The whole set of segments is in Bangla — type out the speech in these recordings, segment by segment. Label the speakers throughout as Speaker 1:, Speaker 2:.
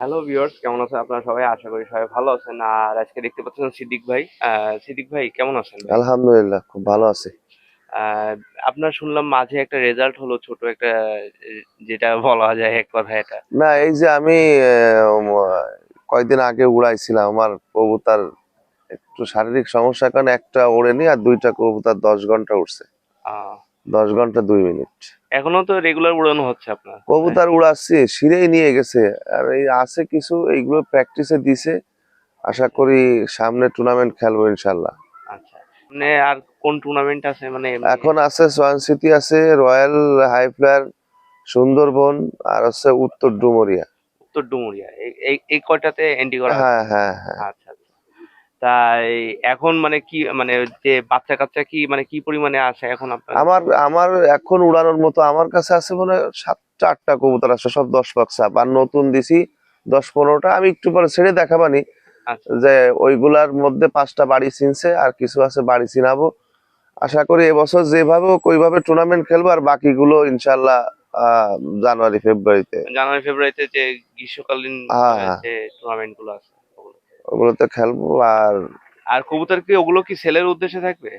Speaker 1: হ্যালো ভিউয়ার্স, কেমন আছেন আপনারা সবাই? আশা করি সবাই ভালো আছেন। আর আজকে দেখতে পাচ্ছেন সিদ্দিক ভাই। সিদ্দিক ভাই কেমন আছেন ভাই?
Speaker 2: আলহামদুলিল্লাহ, খুব ভালো আছি।
Speaker 1: আহ, আপনার শুনলাম মাঝে একটা রেজাল্ট হলো, ছোট একটা যেটা বলা যায় এক কথা এটা।
Speaker 2: না, এই যে আমি কয়েকদিন আগে উড়াইছিলাম আমার কবুতর, একটু শারীরিক সমস্যার কারণে একটা ওড়েনি, আর দুইটা কবুতর 10 ঘন্টা উঠছে।
Speaker 1: আহ,
Speaker 2: 10 ঘন্টা 2 মিনিট
Speaker 1: এখনো তো রেগুলার উড়ানো হচ্ছে আপনার, তাই না?
Speaker 2: কবুতর উড়াচ্ছি, সিঁড়েই নিয়ে গেছে। আর এই আছে কিছু, এইগুলো প্র্যাকটিসে দিছে। আশা করি সামনে টুর্নামেন্ট খেলবো ইনশাল্লাহ।
Speaker 1: আচ্ছা, মানে আর কোন টুর্নামেন্ট আছে মানে এমনি?
Speaker 2: এখন আছে সোয়ান সিটি, আছে রয়্যাল হাই ফ্লায়ার, সুন্দরবন, আর হচ্ছে উত্তর ডুমুরিয়া।
Speaker 1: উত্তর ডুমুরিয়া, এই এই এই কয়টাতে এন্ট্রি করা আছে?
Speaker 2: হ্যাঁ, হ্যাঁ, হ্যাঁ।
Speaker 1: আচ্ছা আচ্ছা। তাই এখন মানে কি, মানে যে বাচ্চা কাচ্চা কি মানে কি পরিমাণে আছে এখন আপনার?
Speaker 2: আমার আমার এখন উড়ানোর মতো আমার কাছে আছে মনে হয় 7টা 8টা কবুতর আছে, সব 10 পাক। আর নতুন দিছি 10-15টা, আমি একটু পরে ছেড়ে দেখাবানি।
Speaker 1: আচ্ছা
Speaker 2: যে ওইগুলার মধ্যে 5টা বাড়ি চিনছে, আর কিছু আছে বাড়ি চিনাবো। আশা করি এবছর যেভাবে হোক ওইভাবে টুর্নামেন্ট খেলবো, আর বাকিগুলো ইনশাল্লাহ আহ জানুয়ারি ফেব্রুয়ারিতে।
Speaker 1: জানুয়ারি ফেব্রুয়ারিতে যে গ্রীষ্মকালীন
Speaker 2: হ্যাঁ, হ্যাঁ,
Speaker 1: যে টুর্নামেন্ট গুলো আছে ওগুলো।
Speaker 2: ওগুলোতে খেলবো। আর
Speaker 1: আর কবুতর কি ওগুলো কি সেলের উদ্দেশ্যে থাকবে?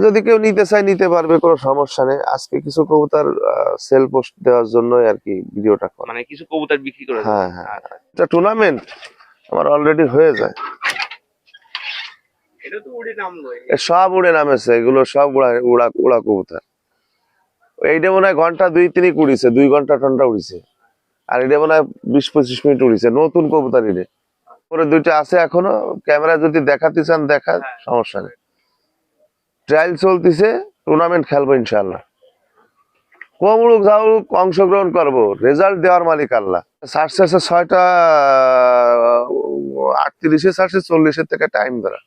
Speaker 2: যদি কেউ নিতে চায় নিতে পারবে, কোনো সমস্যা নেই। আজকে কিছু কবুতর সেল পোস্ট দেওয়ার জন্যই আর কি ভিডিওটা করা।
Speaker 1: মানে কিছু কবুতর বিক্রি করে
Speaker 2: হ্যাঁ,
Speaker 1: দেবেন?
Speaker 2: হ্যাঁ।
Speaker 1: আচ্ছা।
Speaker 2: এটা টুর্নামেন্ট আমার অলরেডি হয়ে যায়।
Speaker 1: এটা তো উড়ে নামলো
Speaker 2: এ সব উড়ে নামেছে, এগুলো সব উড়া উড়া উড়া কবুতর। এইটা মনে হয় ঘন্টা 2-3 উড়িছে, 2 ঘন্টা টন্টা উড়িছে। আর এটা মনে হয় 20-25 মিনিট উড়িছে, নতুন কবুতর এটা। পরে দুইটা আছে এখনো, ক্যামেরা যদি দেখাতে চান দেখা,
Speaker 1: হ্যাঁ।
Speaker 2: সমস্যা নেই। ট্রায়াল চলতেছে, টুর্নামেন্ট খেলবো ইনশাল্লাহ। কম উড়ুক যা উড়ুক অংশগ্রহণ করবো, রেজাল্ট দেওয়ার মালিক আল্লাহ। সার্চে 6টা 38-এ সার্চে, 40-এর থেকে টাইম ধরা।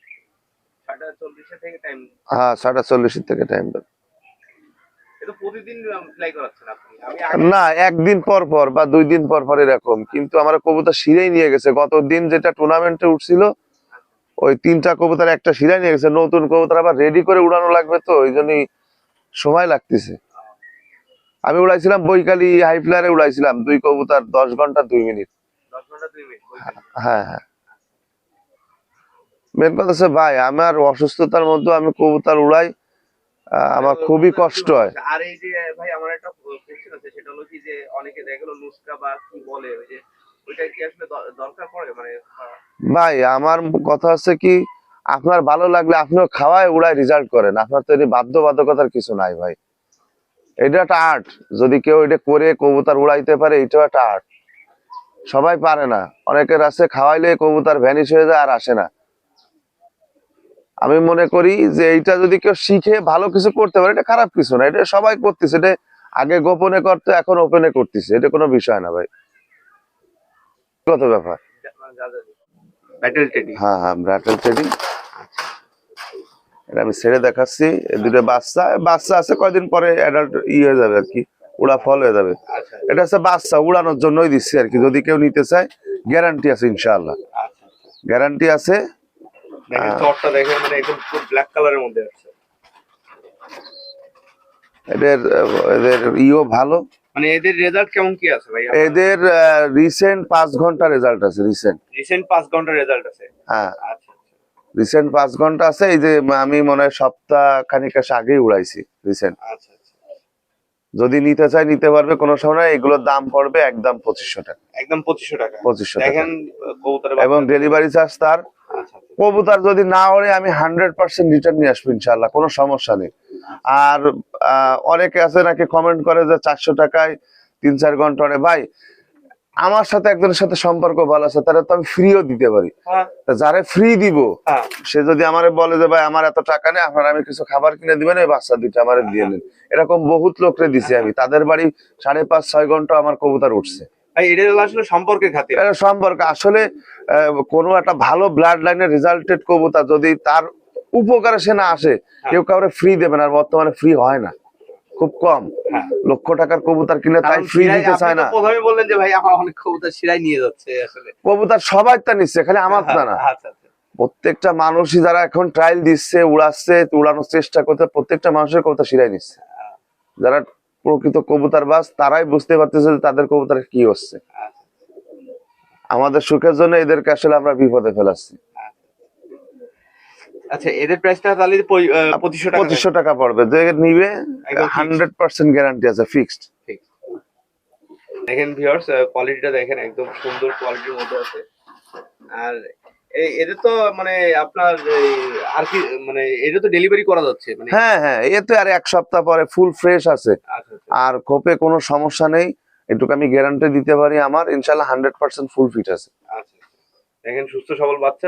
Speaker 1: 6:40 থেকে টাইম?
Speaker 2: হ্যাঁ, 6টা 40-এর থেকে টাইম ধরা।
Speaker 1: এটা প্রতিদিন ফ্লাই করাচ্ছেন আপনি? আমি আগে
Speaker 2: না, একদিন পর পর বা 2 দিন পর পর এরকম, কিন্তু আমার কবুতর সিরেই নিয়ে গেছে। গত দিন যেটা টুর্নামেন্টে উঠছিল, ওই 3টা কবুতর একটা সিরাই নিয়ে গেছে। নতুন কবুতর আবার রেডি করে উড়ানো লাগবে, তো ওই জন্যই সময় লাগতেছে। আমি উড়াইছিলাম বৈকালি হাই ফ্লায়ারে, উড়াইছিলাম 2 কবুতর 10 ঘন্টা 2 মিনিট।
Speaker 1: 10 ঘন্টা 2 মিনিট বলছিলেন?
Speaker 2: হ্যাঁ, হ্যাঁ। মেন কথা হচ্ছে ভাই, আমার অসুস্থতার মধ্যে আমি কবুতর উড়াই, আমার খুবই
Speaker 1: কবুতর কি
Speaker 2: কষ্ট হয়।
Speaker 1: সমস্যা? আর এই যে ভাই আমার একটা কোশ্চেন আছে, সেটা হলো কি যে অনেকে দেখা গেলো নুস্কা বা কি বলে ওই যে, ওইটা কি আসলে দরকার পড়ে মানে
Speaker 2: ভাই আমার কথা হচ্ছে কি, আপনার ভালো লাগলে আপনিও খাওয়ায় উড়াই রেজাল্ট করেন, আপনার তো এই বাধ্যবাধকতার কিছু নাই ভাই। এটা একটা আর্ট। যদি কেউ এটা করে কবুতর উড়াইতে পারে, এটাও একটা আর্ট। সবাই পারে না, অনেকের আছে খাওয়াইলে কবুতর ভ্যানিশ হয়ে যায় আর আসে না। আমি মনে করি যে এইটা যদি কেউ শিখে ভালো কিছু করতে পারে, এটা খারাপ কিছু না। এটা সবাই করতেছে, এটা আগে গোপনে করতে, এখন ওপেনে করতেছে, এটা কোনো বিষয় না ভাই। কত ব্যাপার।
Speaker 1: Battle teddy?
Speaker 2: হ্যাঁ, হ্যাঁ, ব্রাটেল ট্রেডিং। এটা আমি ছেড়ে দেখাচ্ছি। এই দুটো বাচ্চা বাচ্চা আছে, কয়দিন পরে অ্যাডাল্ট হয়ে যাবে আর কি, উড়া ফল হয়ে যাবে।
Speaker 1: আচ্ছা
Speaker 2: এটা হচ্ছে বাচ্চা, উড়ানোর জন্যই দিচ্ছি আর কি। যদি কেউ নিতে চায়, গ্যারান্টি আছে ইনশাআল্লাহ,
Speaker 1: আচ্ছা আচ্ছা।
Speaker 2: গ্যারান্টি আছে।
Speaker 1: দেখেন চটটা, দেখেন মানে একদম পুরো ব্ল্যাক কালারের মধ্যে আছে।
Speaker 2: এদের এদের ইও ভালো।
Speaker 1: মানে এদের রেজাল্ট কেমন কি আছে ভাই?
Speaker 2: এদের রিসেন্ট 5 ঘন্টা রেজাল্ট আছে, রিসেন্ট।
Speaker 1: রিসেন্ট 5 ঘন্টা রেজাল্ট আছে?
Speaker 2: হ্যাঁ,
Speaker 1: আচ্ছা আচ্ছা।
Speaker 2: রিসেন্ট 5 ঘন্টা আছে। এই যে আমি মনে হয় সপ্তাহ খানিক আগেই উড়াইছি রিসেন্ট।
Speaker 1: আচ্ছা আচ্ছা।
Speaker 2: যদি নিতে চাই নিতে পারবে, কোনো সময় নাই। এগুলোর দাম পড়বে একদম 2500 টাকা।
Speaker 1: একদম 2500 টাকা?
Speaker 2: 2500 টাকা,
Speaker 1: দেখেন কবুতরের
Speaker 2: এবং
Speaker 1: বাচ্চা।
Speaker 2: ডেলিভারি চার্জ তার।
Speaker 1: আচ্ছা আচ্ছা।
Speaker 2: কবুতর যদি না ওড়ে আমি 100% রিটার্ন নিয়ে আসবো ইনশাল্লাহ, কোনো সমস্যা নেই। আর অনেকে আছে নাকি কমেন্ট করে যে 400 টাকায় 3-4 ঘন্টা ওড়ে। ভাই, আমার সাথে একজনের সাথে সম্পর্ক ভালো আছে, তারা তো আমি ফ্রিও দিতে পারি।
Speaker 1: হ্যাঁ
Speaker 2: তা যারে ফ্রি দিব,
Speaker 1: হ্যাঁ।
Speaker 2: সে যদি আমারে বলে যে ভাই আমার এত টাকা নেই, আপনার আমি কিছু খাবার কিনে দিবেন, এই বাচ্চা দুইটা আমারে দিয়ে নেন, এরকম বহুত লোকরে দিছি আমি। তাদের বাড়ি 5.5-6 ঘন্টা আমার কবুতর উঠছে।
Speaker 1: ভাই এটা হলো আসলে সম্পর্কের খাতির।
Speaker 2: এটা সম্পর্ক আসলে। কোনো একটা ভালো ব্লাড লাইনের রেজাল্টেড কবুতর যদি তার উপকারে সে না আসে, কেউ কাউরে ফ্রি দেবে না। আর বর্তমানে ফ্রি হয় না, খুব কম।
Speaker 1: হ্যাঁ।
Speaker 2: লক্ষ টাকার কবুতর কিনে তাই ফ্রি দিতে চায় না।
Speaker 1: প্রথমে বললেন যে ভাই আমার অনেক কবুতর শিরায় নিয়ে যাচ্ছে আসলে।
Speaker 2: কবুতর সবাই তা নিচ্ছে, খালি আমার তা না।
Speaker 1: আচ্ছা আচ্ছা।
Speaker 2: প্রত্যেকটা মানুষই যারা এখন ট্রায়াল দিচ্ছে, উড়াচ্ছে, উড়ানোর চেষ্টা করতে, প্রত্যেকটা মানুষের কবুতর শিরাই নিচ্ছে। যারা প্রকৃত কবুতর বাজ, তারাই বুঝতে পারতেছে যে তাদের কবুতরে কি হচ্ছে। আমাদের সুখের জন্য এদেরকে আসলে আমরা বিপদে ফেলাচ্ছি।
Speaker 1: আচ্ছা, এদের প্রাইসটা তাহলে 2500 টাকা
Speaker 2: 2500 টাকা পড়বে, যে নিবে
Speaker 1: একদম fixed।
Speaker 2: 100% গ্যারান্টি আছে, ফিক্সড।
Speaker 1: দেখেন ভিউয়ার্স, কোয়ালিটিটা দেখেন, একদম সুন্দর কোয়ালিটির মধ্যে আছে। আর এদের তো মানে আপনার আর কি মানে এটা তো ডেলিভারি করা যাচ্ছে মানে?
Speaker 2: হ্যাঁ হ্যাঁ, এতে আর 1 সপ্তাহ পরে ফুল ফ্রেশ আছে।
Speaker 1: আচ্ছা আচ্ছা
Speaker 2: আর খোপে কোনো সমস্যা নেই, এটুকু আমি গ্যারান্টি দিতে পারি, আমার ইনশাল্লাহ 100% ফুল ফিট আছে।
Speaker 1: আচ্ছা। দেখেন সুস্থ সবল বাচ্চা,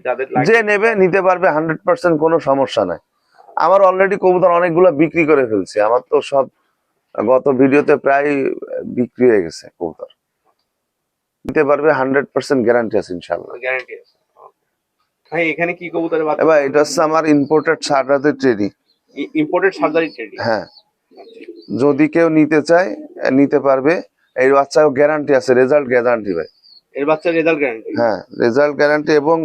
Speaker 1: যাদের লাগবে
Speaker 2: যে নেবে নিতে পারবে, 100% কোনো সমস্যা নাই। আমার অলরেডি কবুতর অনেকগুলো বিক্রি করে ফেলছি, আমার তো সব গত ভিডিওতে প্রায় বিক্রি হয়ে গেছে কবুতর। নিতে পারবে, 100% গ্যারান্টি আছে ইনশাল্লাহ।
Speaker 1: গ্যারান্টি আছে। ভাই এখানে কি কবুতরের বাচ্চা?
Speaker 2: এবার এটা হচ্ছে আমার ইম্পোর্টেড সাররাতের ট্রেডি।
Speaker 1: ইম্পোর্টেড সার্জারি ট্রেডি?
Speaker 2: হ্যাঁ, যদি কেউ নিতে চায় নিতে পারবে। এই বাচ্চাও গ্যারান্টি আছে, রেজাল্ট গ্যারান্টি ভাই।
Speaker 1: এর বাচ্চার রেজাল্ট গ্যারান্টি?
Speaker 2: হ্যাঁ, রেজাল্ট গ্যারান্টি এবং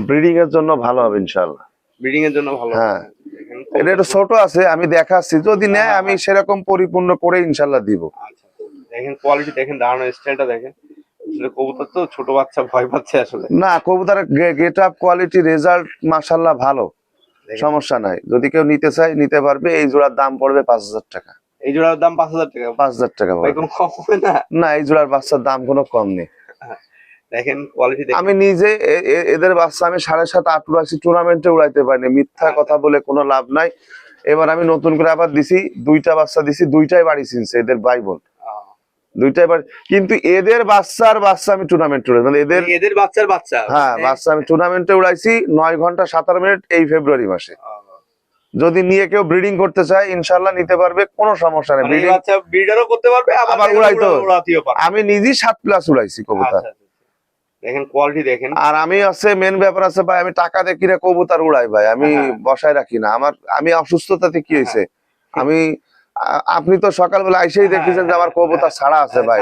Speaker 2: ব্রিডিং এর জন্য ভালো হবে ইনশাআল্লাহ।
Speaker 1: ব্রিডিং এর জন্য ভালো?
Speaker 2: হ্যাঁ, এটা একটু ছোট আছে, আমি দেখাচ্ছি, যদি নেয় আমি সেরকম পরিপূর্ণ করে ইনশাআল্লাহ দিব।
Speaker 1: আচ্ছা, দেখেন কোয়ালিটি দেখেন, দাঁড়ানোর স্টাইলটা দেখেন। আসলে কবুতর তো ছোট বাচ্চা ভয় পাচ্ছে আসলে।
Speaker 2: না, কবুতরের গেট আপ কোয়ালিটি রেজাল্ট মাশাআল্লাহ ভালো, সমস্যা নাই। যদি কেউ নিতে চায় নিতে পারবে। এই জোড়ার দাম পড়বে 5000 টাকা।
Speaker 1: এই জোড়ার দাম 5000 টাকা?
Speaker 2: 5000 টাকা
Speaker 1: ভাই
Speaker 2: পড়বে।
Speaker 1: কোনো কম হবে না?
Speaker 2: না, এই জোড়ার বাচ্চার দাম কোনো কম নেই।
Speaker 1: দেখেন কোয়ালিটি দেখেন।
Speaker 2: আমি নিজে এদের বাচ্চা আমি 7.5-8 উড়াইছি, টুর্নামেন্টে উড়াইতে পারিনি, মিথ্যা কথা বলে কোনো লাভ নাই। এবার আমি নতুন করে আবার দিছি, 2টা বাচ্চা দিছি, 2টাই বাড়ি চিনছে, এদের ভাই বোন 2টাই বাড়ি। কিন্তু এদের বাচ্চার বাচ্চা আমি টুর্নামেন্টে উড়াই, মানে
Speaker 1: এদের বাচ্চার বাচ্চা?
Speaker 2: হ্যাঁ, বাচ্চা আমি টুর্নামেন্টে উড়াইছি 9 ঘন্টা 17 মিনিট এই ফেব্রুয়ারি মাসে। যদি নিয়ে কেউ ব্রিডিং করতে চায় ইনশাআল্লাহ নিতে পারবে, কোনো সমস্যা নেই।
Speaker 1: ব্রিডিং বাচ্চা ব্রিডারও করতে পারবে, আবার উড়াতেও পারবে।
Speaker 2: আমি নিজেই 7+ উড়াইছি কবুতর।
Speaker 1: দেখেন কোয়ালিটি দেখেন।
Speaker 2: আর আমি আছে মেন ব্যাপার আছে ভাই, আমি টাকা দিয়ে কিনে কবুতর উড়াই ভাই, আমি বসায় রাখি না। আমি অসুস্থতাতে কি হয়েছে, আমি আপনি তো সকালবেলা আইসেই দেখেছেন যে আমার কবুতর ছাড়া আছে ভাই,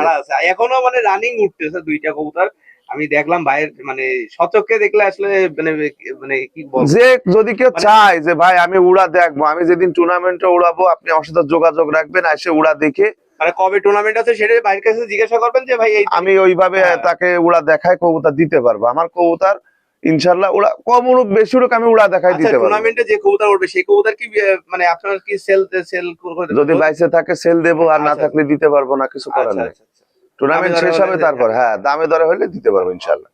Speaker 1: এখনো মানে রানিং উঠতেছে 2টা কবুতর। আমি দেখলাম ভাইয়ের মানে সচক্ষে দেখলে আসলে মানে মানে কি বলবো,
Speaker 2: যে যদি কেউ চায় যে ভাই আমি উড়া দেখবো, আমি যেদিন টুর্নামেন্টে উড়াবো আপনি আমার সাথে যোগাযোগ রাখবেন, এসে উড়া দেখে,
Speaker 1: মানে কবে টুর্নামেন্ট আছে সেটা ভাইয়ের কাছে জিজ্ঞাসা করবেন যে ভাই এই,
Speaker 2: আমি ওইভাবে তাকে উড়া দেখায় কবুতর দিতে পারবো। আমার কবুতর ইনশাআল্লাহ উড়া কম উড়ুক বেশি উড়ুক আমি উড়া দেখাই দিতে পারবো।
Speaker 1: টুর্নামেন্টে যে কবুতর উঠবে সেই কবুতর কি মানে আপনার কি সেল
Speaker 2: যদি বাইসে থাকে সেল দেবো, আর না থাকলে দিতে পারবো না, কিছু করার নেই। টুর্নামেন্ট শেষ হবে তারপর, হ্যাঁ দামে দরে হলে দিতে পারবো ইনশাআল্লাহ।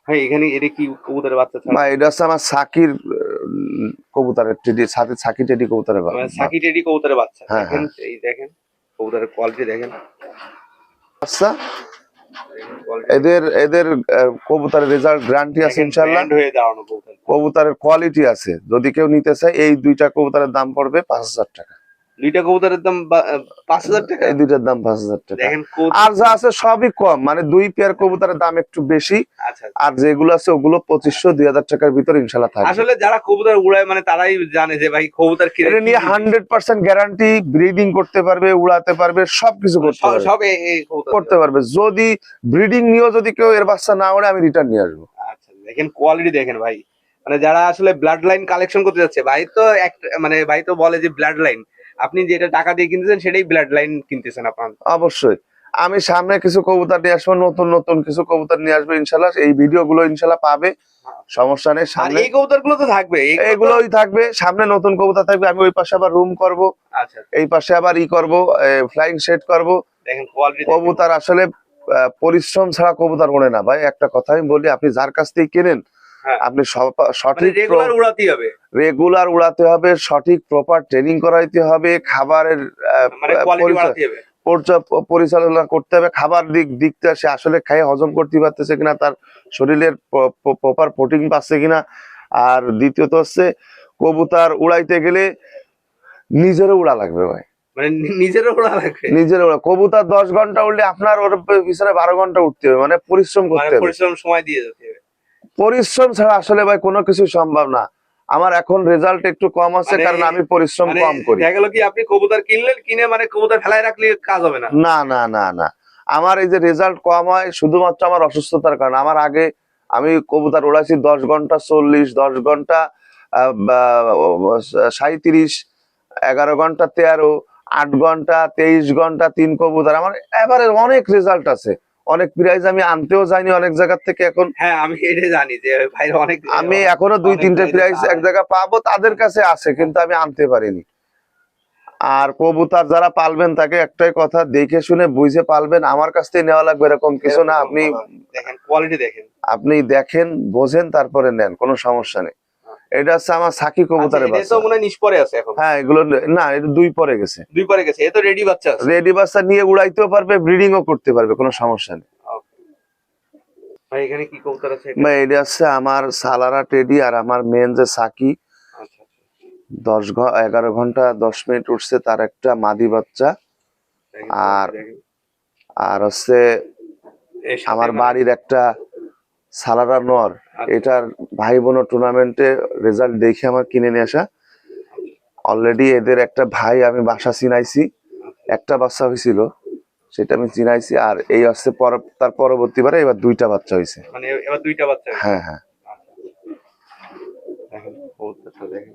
Speaker 1: হ্যাঁ, এখানে এটা কি কবুতরের বাচ্চা?
Speaker 2: এটা হচ্ছে আমার সাকির কবুতরের টেডি, সাথে সাকি টেডি কবুতরের
Speaker 1: সাকি টেডি কবুতরের বাচ্চা।
Speaker 2: হ্যাঁ,
Speaker 1: দেখেন এই দেখেন কবুতরের কোয়ালিটি দেখেন।
Speaker 2: আচ্ছা, এদের এদের কবুতরের রেজাল্ট গ্যারান্টি আছে ইনশাআল্লাহ। কবুতরের কোয়ালিটি আছে, যদি কেউ নিতে চায় এই 2টা কবুতরের দাম পড়বে 5000 টাকা।
Speaker 1: 2টা কবুতরের দাম 5000 টাকা?
Speaker 2: এই 2টার দাম 5000 টাকা।
Speaker 1: দেখেন
Speaker 2: আর যা আছে সবই কম, মানে 2 পেয়ার কবুতরের দাম একটু বেশি।
Speaker 1: আচ্ছা,
Speaker 2: আর যেগুলো আছে ওগুলো 2500-2000 টাকার ভিতর ইনশাআল্লাহ থাকবে।
Speaker 1: আসলে যারা কবুতর উড়ায় মানে তারাই জানে যে ভাই কবুতর কি
Speaker 2: এটা নিয়ে 100% গ্যারান্টি, ব্রিডিং করতে পারবে, উড়াতে পারবে, সবকিছু করতে পারবে,
Speaker 1: সব
Speaker 2: করতে পারবে। যদি ব্রিডিং নিয়েও যদি কেউ এর বাচ্চা না ওড়ে আমি রিটার্ন নিয়ে আসবো।
Speaker 1: আচ্ছা, দেখেন কোয়ালিটি দেখেন ভাই, মানে যারা আসলে ব্লাড লাইন কালেকশন করতে যাচ্ছে, ভাই তো মানে ভাই তো বলে যে ব্লাড লাইন, আপনি যেটা টাকা দিয়ে কিনতেছেন সেটাই ব্লাড লাইন কিনতেছেন আপনার।
Speaker 2: অবশ্যই আমি সামনে কিছু কবুতর নিয়ে আসবো, নতুন নতুন কিছু কবুতর নিয়ে আসবো ইনশাআল্লাহ। এই ভিডিও গুলো ইনশাআল্লাহ পাবে, সমস্যা নেই। সামনে
Speaker 1: এই কবুতর গুলো তো থাকবে,
Speaker 2: এগুলোই থাকবে, সামনে নতুন কবুতর থাকবে। আমি ওই পাশে আবার রুম করব,
Speaker 1: আচ্ছা,
Speaker 2: এই পাশে আবার করব, ফ্লাইং সেট করব।
Speaker 1: দেখেন কোয়ালিটি।
Speaker 2: কবুতর আসলে পরিশ্রম ছাড়া কবুতর ওড়ে না ভাই। একটা কথা আমি বলি, আপনি যার কাছ থেকে কেনেন আপনি সঠিক রেগুলার উড়াতে হবে, সঠিক প্রপার ট্রেনিং করাইতে হবে, খাবারের পরিচালনা করতে হবে, খাবার দিকটা সে আসলে খাইয়ে হজম করতে পারতেছে কিনা, তার শরীরের প্রপার প্রোটিন পাচ্ছে কিনা। আর দ্বিতীয়ত হচ্ছে কবুতর উড়াইতে গেলে নিজেরও উড়া লাগবে ভাই,
Speaker 1: মানে নিজেরও উড়া লাগবে।
Speaker 2: নিজেরও উড়া। কবুতর 10 ঘন্টা উড়লে আপনার ওর পিছনে 12 ঘন্টা উঠতে হবে, মানে পরিশ্রম করতে হবে,
Speaker 1: পরিশ্রম সময় দিয়ে যেতে হবে।
Speaker 2: পরিশ্রম ছাড়া আসলে ভাই কোনো কিছু সম্ভব না। আমার এখন রেজাল্ট একটু কম আছে কারণ আমি পরিশ্রম কম করি।
Speaker 1: দেখা গেল কি আপনি কবুতর কিনলেন, কিনে মানে কবুতর ফেলায় রাখলে কাজ হবে না? না
Speaker 2: না না না, আমার এই যে রেজাল্ট কম হয় শুধুমাত্র আমার অসুস্থতার কারণে। আমার আগে আমি কবুতর উড়াইছি 10 ঘন্টা 40, 10 ঘন্টা 37, 11 ঘন্টা 13, 8 ঘন্টা 23 ঘন্টা 3 কবুতর। আমার এবারে অনেক রেজাল্ট আছে, অনেক প্রাইজ আমি আনতেও যাইনি অনেক জায়গা থেকে। এখন
Speaker 1: হ্যাঁ আমি এটা জানি যে ভাই অনেক
Speaker 2: আমি এখনো দুই
Speaker 1: অনেক
Speaker 2: তিনটা
Speaker 1: prize
Speaker 2: প্রাইজ
Speaker 1: আছে।
Speaker 2: এক জায়গায় পাবো, তাদের কাছে আছে, কিন্তু আমি আনতে পারিনি। আর কবুতর যারা পালবেন তাকে একটাই কথা, দেখে শুনে বুঝে পালবেন। আমার কাছ থেকে নেওয়া লাগবে এরকম কিছু না। আপনি
Speaker 1: দেখেন কোয়ালিটি দেখেন।
Speaker 2: আপনি দেখেন, বোঝেন, তারপরে নেন, কোনো সমস্যা নেই। এটা হচ্ছে আমার সাকি
Speaker 1: আচ্ছা
Speaker 2: কবুতরের
Speaker 1: এটা তো
Speaker 2: বাচ্চা।
Speaker 1: মনে হয় নিষ্পরে আছে এখন।
Speaker 2: হ্যাঁ, এগুলো না, এটা দুই পরে গেছে।
Speaker 1: দুই পরে গেছে, এ তো রেডি বাচ্চা আছে।
Speaker 2: রেডি বাচ্চা নিয়ে উড়াইতেও পারবে, ব্রিডিং ও করতে পারবে, কোনো সমস্যা নেই।
Speaker 1: ভাই এখানে কি কবুতর আছে এটা?
Speaker 2: ভাই এটা হচ্ছে আমার সালারা টেডি, আর আমার মেন যে সাকি,
Speaker 1: আচ্ছা
Speaker 2: 11 ঘন্টা 10 মিনিট উঠছে, তার একটা মাদি বাচ্চা।
Speaker 1: দেখেন,
Speaker 2: আর
Speaker 1: দেখেন।
Speaker 2: আর হচ্ছে
Speaker 1: এর সাথে
Speaker 2: আমার
Speaker 1: মানে-
Speaker 2: বাড়ির একটা সালারা নর,
Speaker 1: আচ্ছা।
Speaker 2: এটার ভাই বোন টুর্নামেন্টে রেজাল্ট দেখে আমার কিনে নিয়ে আসা। অলরেডি এদের একটা ভাই আমি বাসা চিনাইছি, একটা বাচ্চা হয়েছিল, সেটা আমি চিনাইছি। আর এই হচ্ছে তার পরবর্তীবারে এবার দুইটা বাচ্চা হয়েছে।
Speaker 1: মানে এবার দুইটা বাচ্চা হয়েছে।
Speaker 2: হ্যাঁ হ্যাঁ।
Speaker 1: দেখেন কবুতরটা দেখেন।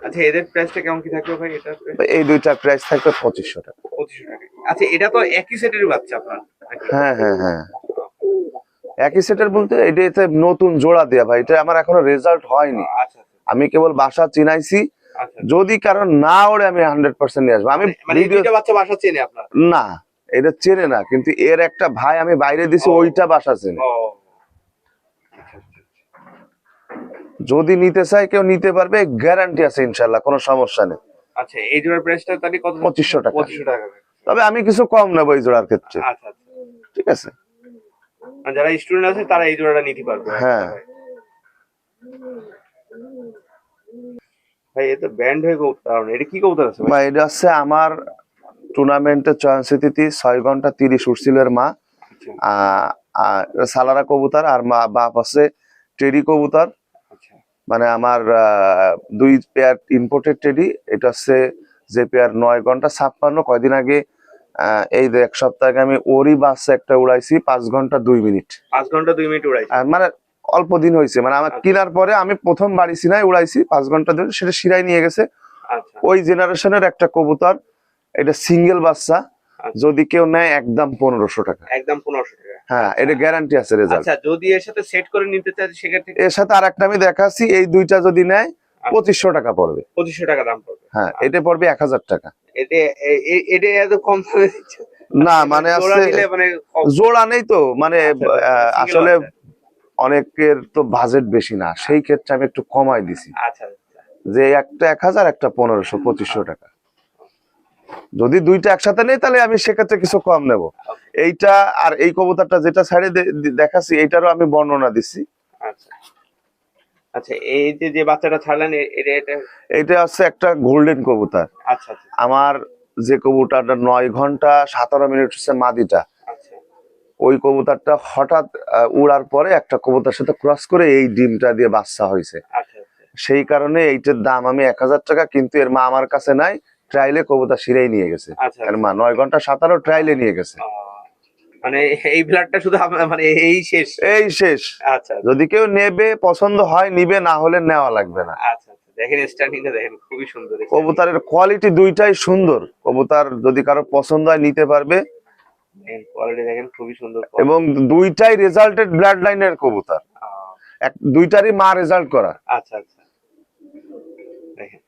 Speaker 1: আচ্ছা এদের প্রাইসটা কেমন কি থাকবে ভাই? এটা
Speaker 2: এই দুইটার প্রাইস থাকবে 2500 টাকা।
Speaker 1: 2500 টাকা। আচ্ছা এটা তো একই সেটের বাচ্চা আপনার নাকি?
Speaker 2: হ্যাঁ হ্যাঁ হ্যাঁ, একই সেটের বলতে এটা নতুন জোড়া দেয়া ভাই, এটা আমার এখনো রেজাল্ট হয়নি।
Speaker 1: আচ্ছা
Speaker 2: আমি কেবল বাসা চিনাইছি,
Speaker 1: আচ্ছা।
Speaker 2: যদি কারণ না ওরে আমি 100% নিয়ে আসবো। আমি
Speaker 1: মানে এই
Speaker 2: ভিডিও
Speaker 1: দুইটা বাচ্চা বাসা চেনে আপনার?
Speaker 2: না, এটা চেনে না, কিন্তু এর একটা ভাই আমি বাইরে দিছি,
Speaker 1: ও।
Speaker 2: ওইটা বাসা চেনে।
Speaker 1: ও
Speaker 2: যদি নিতে চাই কেউ নিতে পারবে, গ্যারান্টি আছে ইনশাল্লাহ, কোনো সমস্যা নেই।
Speaker 1: আচ্ছা এই জোড়ার প্রাইসটা তাহলে কত?
Speaker 2: 2500 টাকা।
Speaker 1: 2500 টাকা।
Speaker 2: তবে আমি কিছু কম নেবো এই জোড়ার ক্ষেত্রে।
Speaker 1: আচ্ছা আচ্ছা।
Speaker 2: ঠিক আছে।
Speaker 1: আর যারা স্টুডেন্ট আছে তারা এই জোড়াটা নিতে পারবে।
Speaker 2: হ্যাঁ।
Speaker 1: ভাই এ তো ব্যান্ড হয়ে কবুতর, এটা কি কবুতর আছে ভাই?
Speaker 2: বা এটা হচ্ছে আমার টুর্নামেন্টে চয়ন স্মৃতি 6 ঘন্টা 30 উঠছিল এর মা। সালারা কবুতর, আর মা বাপ আছে টেডি কবুতর।
Speaker 1: আচ্ছা
Speaker 2: মানে আমার 2 পেয়ার ইম্পোর্টেড টেডি। এটা হচ্ছে যে পেয়ার 9 ঘন্টা 56, কয়দিন আগে এই 1 সপ্তাহ আগে আমি ওরই বাচ্চা একটা উড়াইছি 5 ঘন্টা 2 মিনিট।
Speaker 1: 5 ঘন্টা 2 মিনিট উড়াইছে।
Speaker 2: মানে অল্প দিন হয়েছে, মানে আমার কেনার পরে আমি প্রথম বাড়ি সিনাই উড়াইছি 5 ঘন্টা ধরে, সেটা শিরাই নিয়ে গেছে।
Speaker 1: আচ্ছা
Speaker 2: ওই জেনারেশনের একটা কবুতর, এটা সিঙ্গেল বাচ্চা। যদি কেউ নেয় একদম 1500 টাকা।
Speaker 1: একদম 1500 টাকা।
Speaker 2: হ্যাঁ, এটা গ্যারান্টি আছে রেজাল্ট।
Speaker 1: আচ্ছা যদি এর সাথে সেট করে নিতে চাই সেক্ষেত্রে
Speaker 2: এর সাথে আর একটা আমি দেখাচ্ছি, এই দুইটা যদি নেয় 2500 টাকা পড়বে।
Speaker 1: 2500 টাকা দাম পড়বে।
Speaker 2: হ্যাঁ, এটা পড়বে 1000 টাকা।
Speaker 1: এটা এটা এত কম দামে দিচ্ছে?
Speaker 2: না মানে
Speaker 1: জোড়া
Speaker 2: আছে,
Speaker 1: নিলে মানে কম।
Speaker 2: জোড়া নেই তো, মানে
Speaker 1: single
Speaker 2: আসলে
Speaker 1: বাচ্চা।
Speaker 2: অনেকের তো বাজেট বেশি না, সেই ক্ষেত্রে আমি একটু কমাই দিছি,
Speaker 1: আচ্ছা আচ্ছা।
Speaker 2: যে একটা 1000, একটা 1500, 2500 টাকা। যদি দুইটা একসাথে নেই তাহলে আমি সেক্ষেত্রে কিছু কম নেব। এইটা আর এই কবুতরটা যেটা সাইডে দেখাচ্ছি, এইটারও আমি বর্ণনা দিচ্ছি।
Speaker 1: আচ্ছা আচ্ছা এই যে যে বাচ্চাটা ছাড়লেন এটা এটা
Speaker 2: এইটা হচ্ছে একটা গোল্ডেন কবুতর।
Speaker 1: আচ্ছা আচ্ছা
Speaker 2: আমার যে কবুতরটা 9 ঘন্টা 17 মিনিট হচ্ছে মাদিটা,
Speaker 1: আচ্ছা
Speaker 2: ওই কবুতরটা হঠাৎ উড়ার পরে একটা কবুতরের সাথে ক্রস করে এই ডিমটা দিয়ে বাচ্চা হয়েছে।
Speaker 1: আচ্ছা
Speaker 2: সেই কারণে এইটার দাম আমি 1000 টাকা, কিন্তু এর মা আমার কাছে নাই, ট্রাইলে কবুতর শিরাই নিয়ে গেছে।
Speaker 1: আচ্ছা।
Speaker 2: এর মা 9 ঘন্টা 17 ট্রাইলে নিয়ে গেছে।
Speaker 1: মানে এই ব্লাডটা শুধু মানে এই শেষ?
Speaker 2: এই শেষ।
Speaker 1: আচ্ছা
Speaker 2: যদি কেউ নেবে, পছন্দ হয় নিবে, না হলে নেওয়া লাগবে না।
Speaker 1: আচ্ছা আচ্ছা। দেখেন স্ট্যান্ডিংটা দেখেন খুবই সুন্দর।
Speaker 2: কবুতরের কোয়ালিটি দুইটাই সুন্দর। কবুতর যদি কারো পছন্দ হয় নিতে পারবে,
Speaker 1: কোয়ালিটি দেখেন খুবই সুন্দর।
Speaker 2: এবং দুইটাই রেজাল্টেড ব্লাড লাইনের কবুতর, দুইটারই মা রেজাল্ট করা।
Speaker 1: আচ্ছা আচ্ছা দেখেন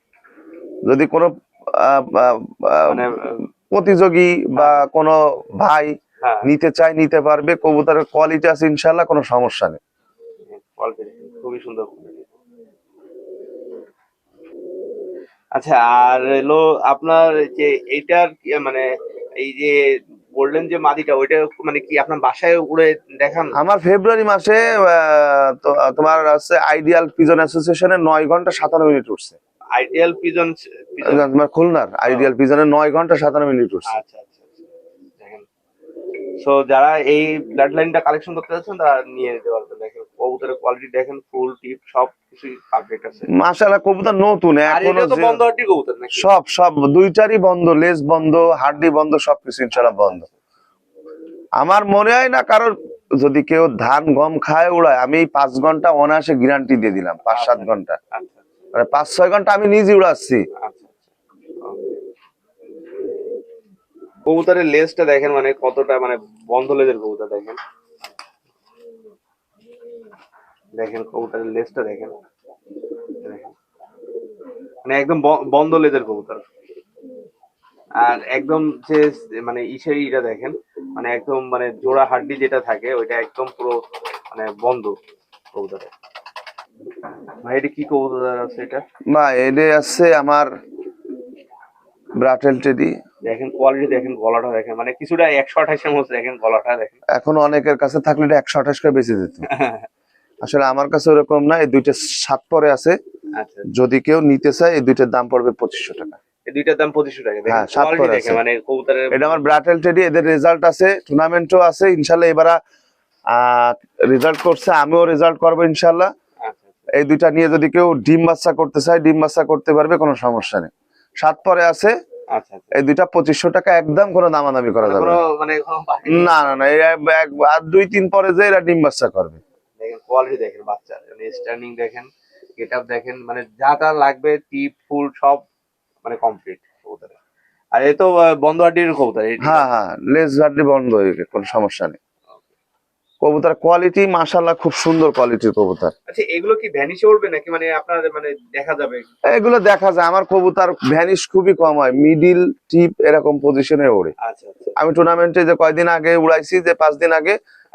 Speaker 2: যদি কোনো
Speaker 1: মানে
Speaker 2: প্রতিযোগী বা কোনো ভাই
Speaker 1: হ্যাঁ
Speaker 2: নিতে চায় নিতে পারবে। কবুতরের কোয়ালিটি আছে ইনশাল্লাহ, কোনো সমস্যা নেই।
Speaker 1: কোয়ালিটি খুবই সুন্দর। আচ্ছা আর হলো আপনার যে এইটার মানে এই যে বললেন যে মাদিটা, ওইটা মানে কি আপনার বাসায় উড়ে দেখান?
Speaker 2: আমার ফেব্রুয়ারি মাসে তোমার আছে আইডিয়াল পিজন অ্যাসোসিয়েশনের 9 ঘন্টা 57 মিনিট উঠছে।
Speaker 1: Ideal pigeon?
Speaker 2: তোমার খুলনার আইডিয়াল পিজনের 9 ঘন্টা 57 মিনিট উঠছে।
Speaker 1: আচ্ছা আচ্ছা দেখেন। সো যারা এই ব্লাড লাইনটা কালেকশন করতে যাচ্ছেন তারা নিয়ে নিতে পারবেন। দেখেন কবুতরের কোয়ালিটি দেখেন, ফুল টিপ সব কিছুই পারফেক্ট আছে।
Speaker 2: মাশাআল্লাহ, কবুতর নতুন
Speaker 1: আর
Speaker 2: এখনো,
Speaker 1: এটা তো বন্ধ হাড্ডি কবুতর নাকি?
Speaker 2: সব দুইটারই বন্ধ, লেজ বন্ধ, হাড্ডি বন্ধ, সবকিছু ইনশাআল্লাহ বন্ধ। আমার মনে হয় না কারোর, যদি কেউ ধান গম খায় উড়ায়, আমি 5 ঘন্টা অনায়াসে গ্যারান্টি দিয়ে দিলাম, 5-7 ঘন্টা,
Speaker 1: আচ্ছা
Speaker 2: মানে 5-6 ঘন্টা আমি নিজে উড়াচ্ছি।
Speaker 1: আচ্ছা কবুতরের লেজটা দেখেন, মানে কতটা মানে বন্ধ লেজের কবুতর দেখেন। দেখেন কবুতরের লেজটা দেখেন, দেখেন। মানে একদম বন্ধ লেজের কবুতর। আর একদম যে মানে ইসের ইটা দেখেন, মানে একদম মানে জোড়া হাড্ডি যেটা থাকে ওইটা একদম পুরো মানে বন্ধ কবুতরে। ভাই এটা কি কবুতর আছে এটা?
Speaker 2: বা এটা আছে আমার ব্রাটেল টেডি।
Speaker 1: দেখেন কোয়ালিটি দেখেন, গলাটা দেখেন, মানে কিছুটা 128-এর মতো দেখেন, গলাটা দেখেন।
Speaker 2: এখন অনেকের কাছে থাকলে এটা 128 করে বেঁচে দিত। আসলে আমার কাছে ওরকম না, এই দুইটা 7 পরে আছে।
Speaker 1: আচ্ছা,
Speaker 2: যদি কেউ নিতে চায় এই দুইটার দাম পড়বে 2500 টাকা।
Speaker 1: এই দুইটার দাম 2500 টাকা। দেখেন
Speaker 2: হ্যাঁ, 7
Speaker 1: কোয়ালিটি
Speaker 2: পরে
Speaker 1: দেখেন,
Speaker 2: আছে।
Speaker 1: মানে কবুতরের।
Speaker 2: এটা আমার ব্রাটেল টেডি, এদের রেজাল্ট আছে, টুর্নামেন্টও আছে ইনশাল্লাহ। এবার রেজাল্ট করছে, আমিও রেজাল্ট করবো ইনশাল্লাহ।
Speaker 1: আচ্ছা,
Speaker 2: এই দুইটা নিয়ে যদি কেউ ডিম বাচ্চা করতে চায় ডিম বাচ্চা করতে পারবে, কোনো সমস্যা নেই। 7 পরে আছে।
Speaker 1: আচ্ছা, আচ্ছা।
Speaker 2: এই দুইটা 2500 টাকা, একদম কোনো দামাদামি করা যাবে
Speaker 1: কোনো
Speaker 2: না।
Speaker 1: মানে কোনো বাকি
Speaker 2: না না না, এই আর 2-3 পরে যে এরা ডিম বাচ্চা করবে।
Speaker 1: দেখেন কোয়ালিটি দেখেন, বাচ্চা স্ট্যান্ডিং দেখেন, গেটআপ দেখেন, মানে যা যা লাগবে টিপ ফুল সব মানে কমপ্লিট কবুতরে। আর এই তো বন্ধ হাড্ডির কবুতর।
Speaker 2: হ্যাঁ হ্যাঁ, লেজ গার্ডি বন্ধ হয়ে গেছে, কোনো সমস্যা নেই। কবুতর কোয়ালিটি মাশাআল্লাহ খুব সুন্দর কোয়ালিটির কবুতর।
Speaker 1: আচ্ছা, এগুলো কি ভ্যানিশে উঠবে নাকি মানে আপনার মানে দেখা যাবে?
Speaker 2: এগুলো দেখা যায়, আমার কবুতর ভ্যানিশ খুবই কম হয়, মিডিল টিপ এরকম পজিশনে ওড়ে।
Speaker 1: আচ্ছা, আচ্ছা।
Speaker 2: আমি টুর্নামেন্টে যে কয়দিন আগে উড়াইছি, যে 5 দিন আগে,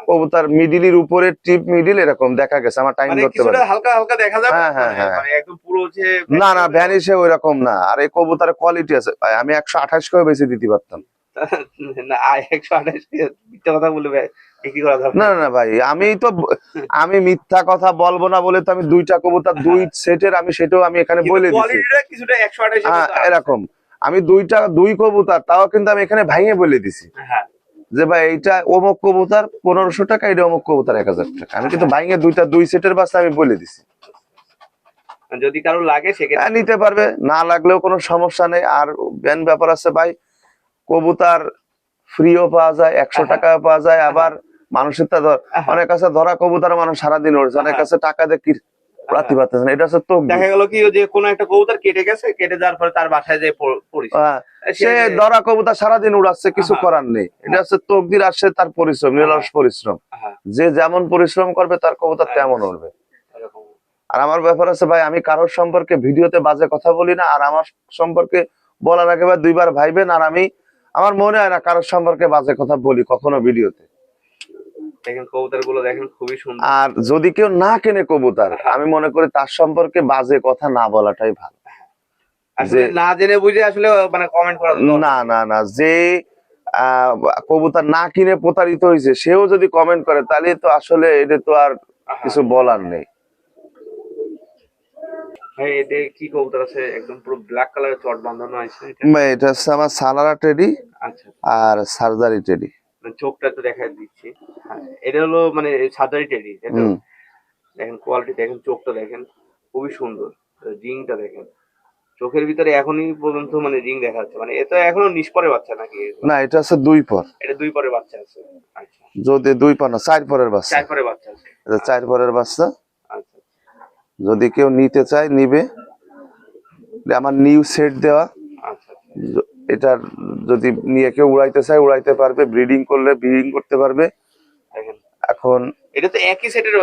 Speaker 2: কবুতর মিডিলের উপরে টিপ মিডিল এরকম দেখা গেছে, আমার টাইম
Speaker 1: মানে
Speaker 2: ধরতে
Speaker 1: কিছুটা
Speaker 2: পারে।
Speaker 1: হালকা হালকা দেখা যাবে,
Speaker 2: হ্যাঁ হ্যাঁ
Speaker 1: মানে
Speaker 2: হ্যাঁ,
Speaker 1: মানে একদম পুরো যে
Speaker 2: না না, ভ্যানিশে ওই রকম না। আর এই কবুতরের কোয়ালিটি আছে ভাই, আমি 128 করে বেশি দিতে পারতাম।
Speaker 1: না 128 মিথ্যা কথা বলে বিক্রি করা যাবে
Speaker 2: না না না ভাই, আমি মিথ্যা কথা বলবো না বলে তো আমি দুইটা কবুতর দুই সেটের, আমি সেটাও আমি এখানে বলে দিচ্ছি।
Speaker 1: কোয়ালিটিটা কিছুটা 128 এর
Speaker 2: হ্যাঁ
Speaker 1: মতো আছে।
Speaker 2: এরকম, আমি দুই কবুতর তাও কিন্তু আমি এখানে ভাঙে বলে দিছি
Speaker 1: হ্যাঁ,
Speaker 2: যে ভাই এইটা অমুক কবুতর 1500 টাকা, এটা অমুক কবুতর 1000 টাকা। আমি কিন্তু ভাঙে দুই সেটের বাস্তা আমি বলে দিছি।
Speaker 1: যদি কারো লাগে সেক্ষেত্রে
Speaker 2: হ্যাঁ, নিতে পারবে, না লাগলেও কোনো সমস্যা নেই। আর ব্যান ব্যাপার আছে ভাই, কবুতর ফ্রিও পাওয়া যায়, 100 টাকাও পাওয়া যায়। আবার মানুষের তো অনেক কাছে ধরা কবুতর মানুষ সারাদিন ওড়ছে, অনেক কাছে টাকা দিয়ে কি রাতি পাচ্ছে না। এটা হচ্ছে তো
Speaker 1: দেখা গেল কি যে কোনো একটা কবুতর কেটে গেছে, কেটে যাওয়ার পরে তার বাসায় যে পড়িস
Speaker 2: সে ধরা কবুতর সারাদিন উড়াচ্ছে, কিছু করার নেই। এটা হচ্ছে তকদির, আসছে তার পরিশ্রম, নিরলস পরিশ্রম। যে যেমন পরিশ্রম করবে তার কবুতর তেমন উড়বে। আর আমার ব্যাপার আছে ভাই, আমি কারোর সম্পর্কে ভিডিওতে বাজে কথা বলি না। আর আমার সম্পর্কে বলার আগে বা দুইবার ভাইবেন। আর আমি, আমার মনে হয় না কারোর সম্পর্কে বাজে কথা বলি কখনো ভিডিওতে।
Speaker 1: দেখেন কবুতর গুলো দেখেন, খুবই সুন্দর।
Speaker 2: আর যদি কেউ না কেনে কবুতর, আমি মনে করি তার সম্পর্কে বাজে কথা না বলাটাই ভালো।
Speaker 1: আসলে না জেনে বুঝে আসলে মানে কমেন্ট করা
Speaker 2: না না না, যে কবুতর না কিনে প্রতারিত হয়েছে সেও যদি কমেন্ট করে, তাহলে তো আসলে এটা তো আর কিছু বলার নেই।
Speaker 1: ভাই এতে কি কবুতর আছে? একদম পুরো ব্ল্যাক কালারের চট বাঁধানো আছে এটা।
Speaker 2: এটা হচ্ছে আমার সালারা টেডি
Speaker 1: আচ্ছা,
Speaker 2: আর সার্জারি টেডি।
Speaker 1: মানে চোখটা তো দেখা দিচ্ছি। হ্যাঁ, এটা হলো মানে সার্জারি টেডি। দেখেন কোয়ালিটি দেখেন, চোখটা দেখেন, খুবই সুন্দর। রিংটা দেখেন, চোখের ভিতরে এখনই পর্যন্ত মানে রিং দেখা যাচ্ছে। মানে এটা এখনো নিষ্পরে বাচ্চা নাকি?
Speaker 2: না, এটা আছে 2 পর।
Speaker 1: এটা 2 পরে বাচ্চা আছে। আচ্ছা,
Speaker 2: যদি 2 পর না, 4 পরের বাচ্চা।
Speaker 1: 4 পরে বাচ্চা আছে।
Speaker 2: এটা 4 পরের বাচ্চা।
Speaker 1: আচ্ছা,
Speaker 2: যদি কেউ নিতে চায় নিবে। এটা আমার নিউ সেট দেওয়া।
Speaker 1: আচ্ছা,
Speaker 2: এটা যদি নিয়ে কেউ উড়াইতে চায় উড়াইতে পারবে, ব্রিডিং করলে ব্রিডিং করতে পারবে।
Speaker 1: দেখেন
Speaker 2: এখন
Speaker 1: এটা তো একই সেটের